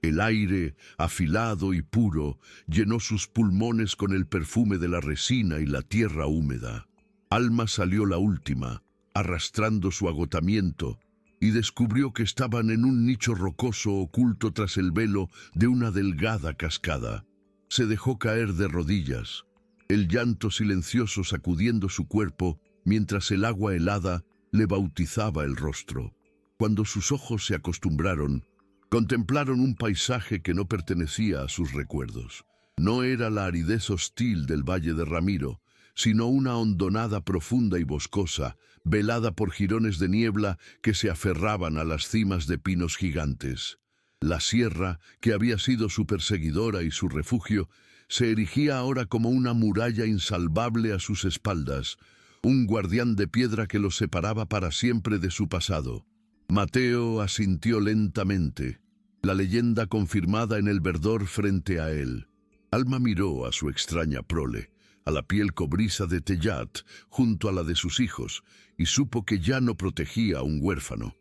El aire, afilado y puro, llenó sus pulmones con el perfume de la resina y la tierra húmeda. Alma salió la última, arrastrando su agotamiento, y descubrió que estaban en un nicho rocoso oculto tras el velo de una delgada cascada. Se dejó caer de rodillas, el llanto silencioso sacudiendo su cuerpo mientras el agua helada le bautizaba el rostro. Cuando sus ojos se acostumbraron, contemplaron un paisaje que no pertenecía a sus recuerdos. No era la aridez hostil del Valle de Ramiro, sino una hondonada profunda y boscosa, velada por jirones de niebla que se aferraban a las cimas de pinos gigantes. La sierra, que había sido su perseguidora y su refugio, se erigía ahora como una muralla insalvable a sus espaldas, un guardián de piedra que los separaba para siempre de su pasado. Mateo asintió lentamente, la leyenda confirmada en el verdor frente a él. Alma miró a su extraña prole, a la piel cobriza de Tellat junto a la de sus hijos, y supo que ya no protegía a un huérfano.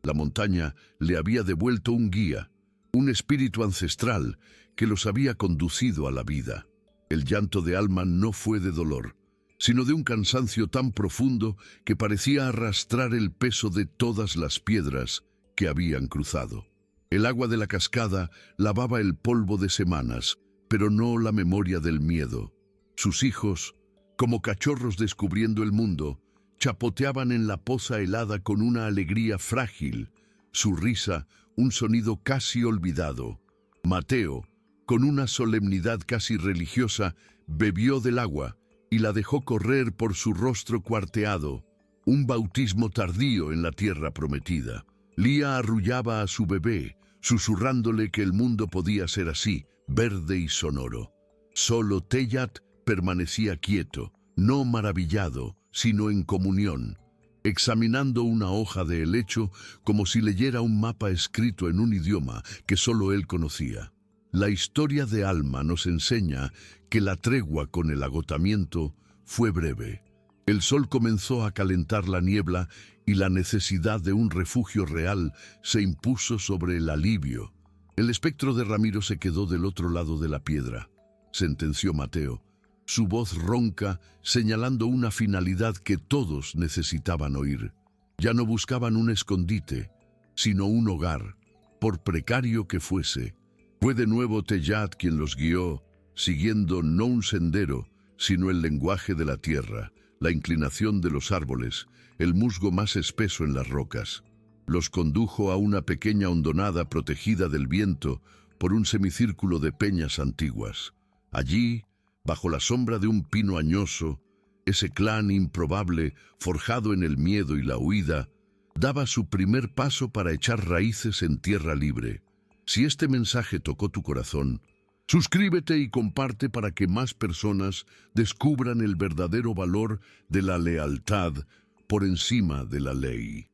La montaña le había devuelto un guía, un espíritu ancestral que los había conducido a la vida. El llanto de Alma no fue de dolor, sino de un cansancio tan profundo que parecía arrastrar el peso de todas las piedras que habían cruzado. El agua de la cascada lavaba el polvo de semanas, pero no la memoria del miedo. Sus hijos, como cachorros descubriendo el mundo, chapoteaban en la poza helada con una alegría frágil, su risa un sonido casi olvidado. Mateo, con una solemnidad casi religiosa, bebió del agua y la dejó correr por su rostro cuarteado, un bautismo tardío en la tierra prometida. Lía arrullaba a su bebé, susurrándole que el mundo podía ser así, verde y sonoro. Solo Teyat permanecía quieto, no maravillado, sino en comunión, examinando una hoja de helecho como si leyera un mapa escrito en un idioma que solo él conocía. La historia de Alma nos enseña que la tregua con el agotamiento fue breve. El sol comenzó a calentar la niebla y la necesidad de un refugio real se impuso sobre el alivio. El espectro de Ramiro se quedó del otro lado de la piedra, sentenció Mateo, su voz ronca señalando una finalidad que todos necesitaban oír. Ya no buscaban un escondite, sino un hogar, por precario que fuese. Fue de nuevo Teyat quien los guió, siguiendo no un sendero, sino el lenguaje de la tierra, la inclinación de los árboles, el musgo más espeso en las rocas. Los condujo a una pequeña hondonada protegida del viento por un semicírculo de peñas antiguas. Allí, bajo la sombra de un pino añoso, ese clan improbable, forjado en el miedo y la huida, daba su primer paso para echar raíces en tierra libre. Si este mensaje tocó tu corazón, suscríbete y comparte para que más personas descubran el verdadero valor de la lealtad por encima de la ley.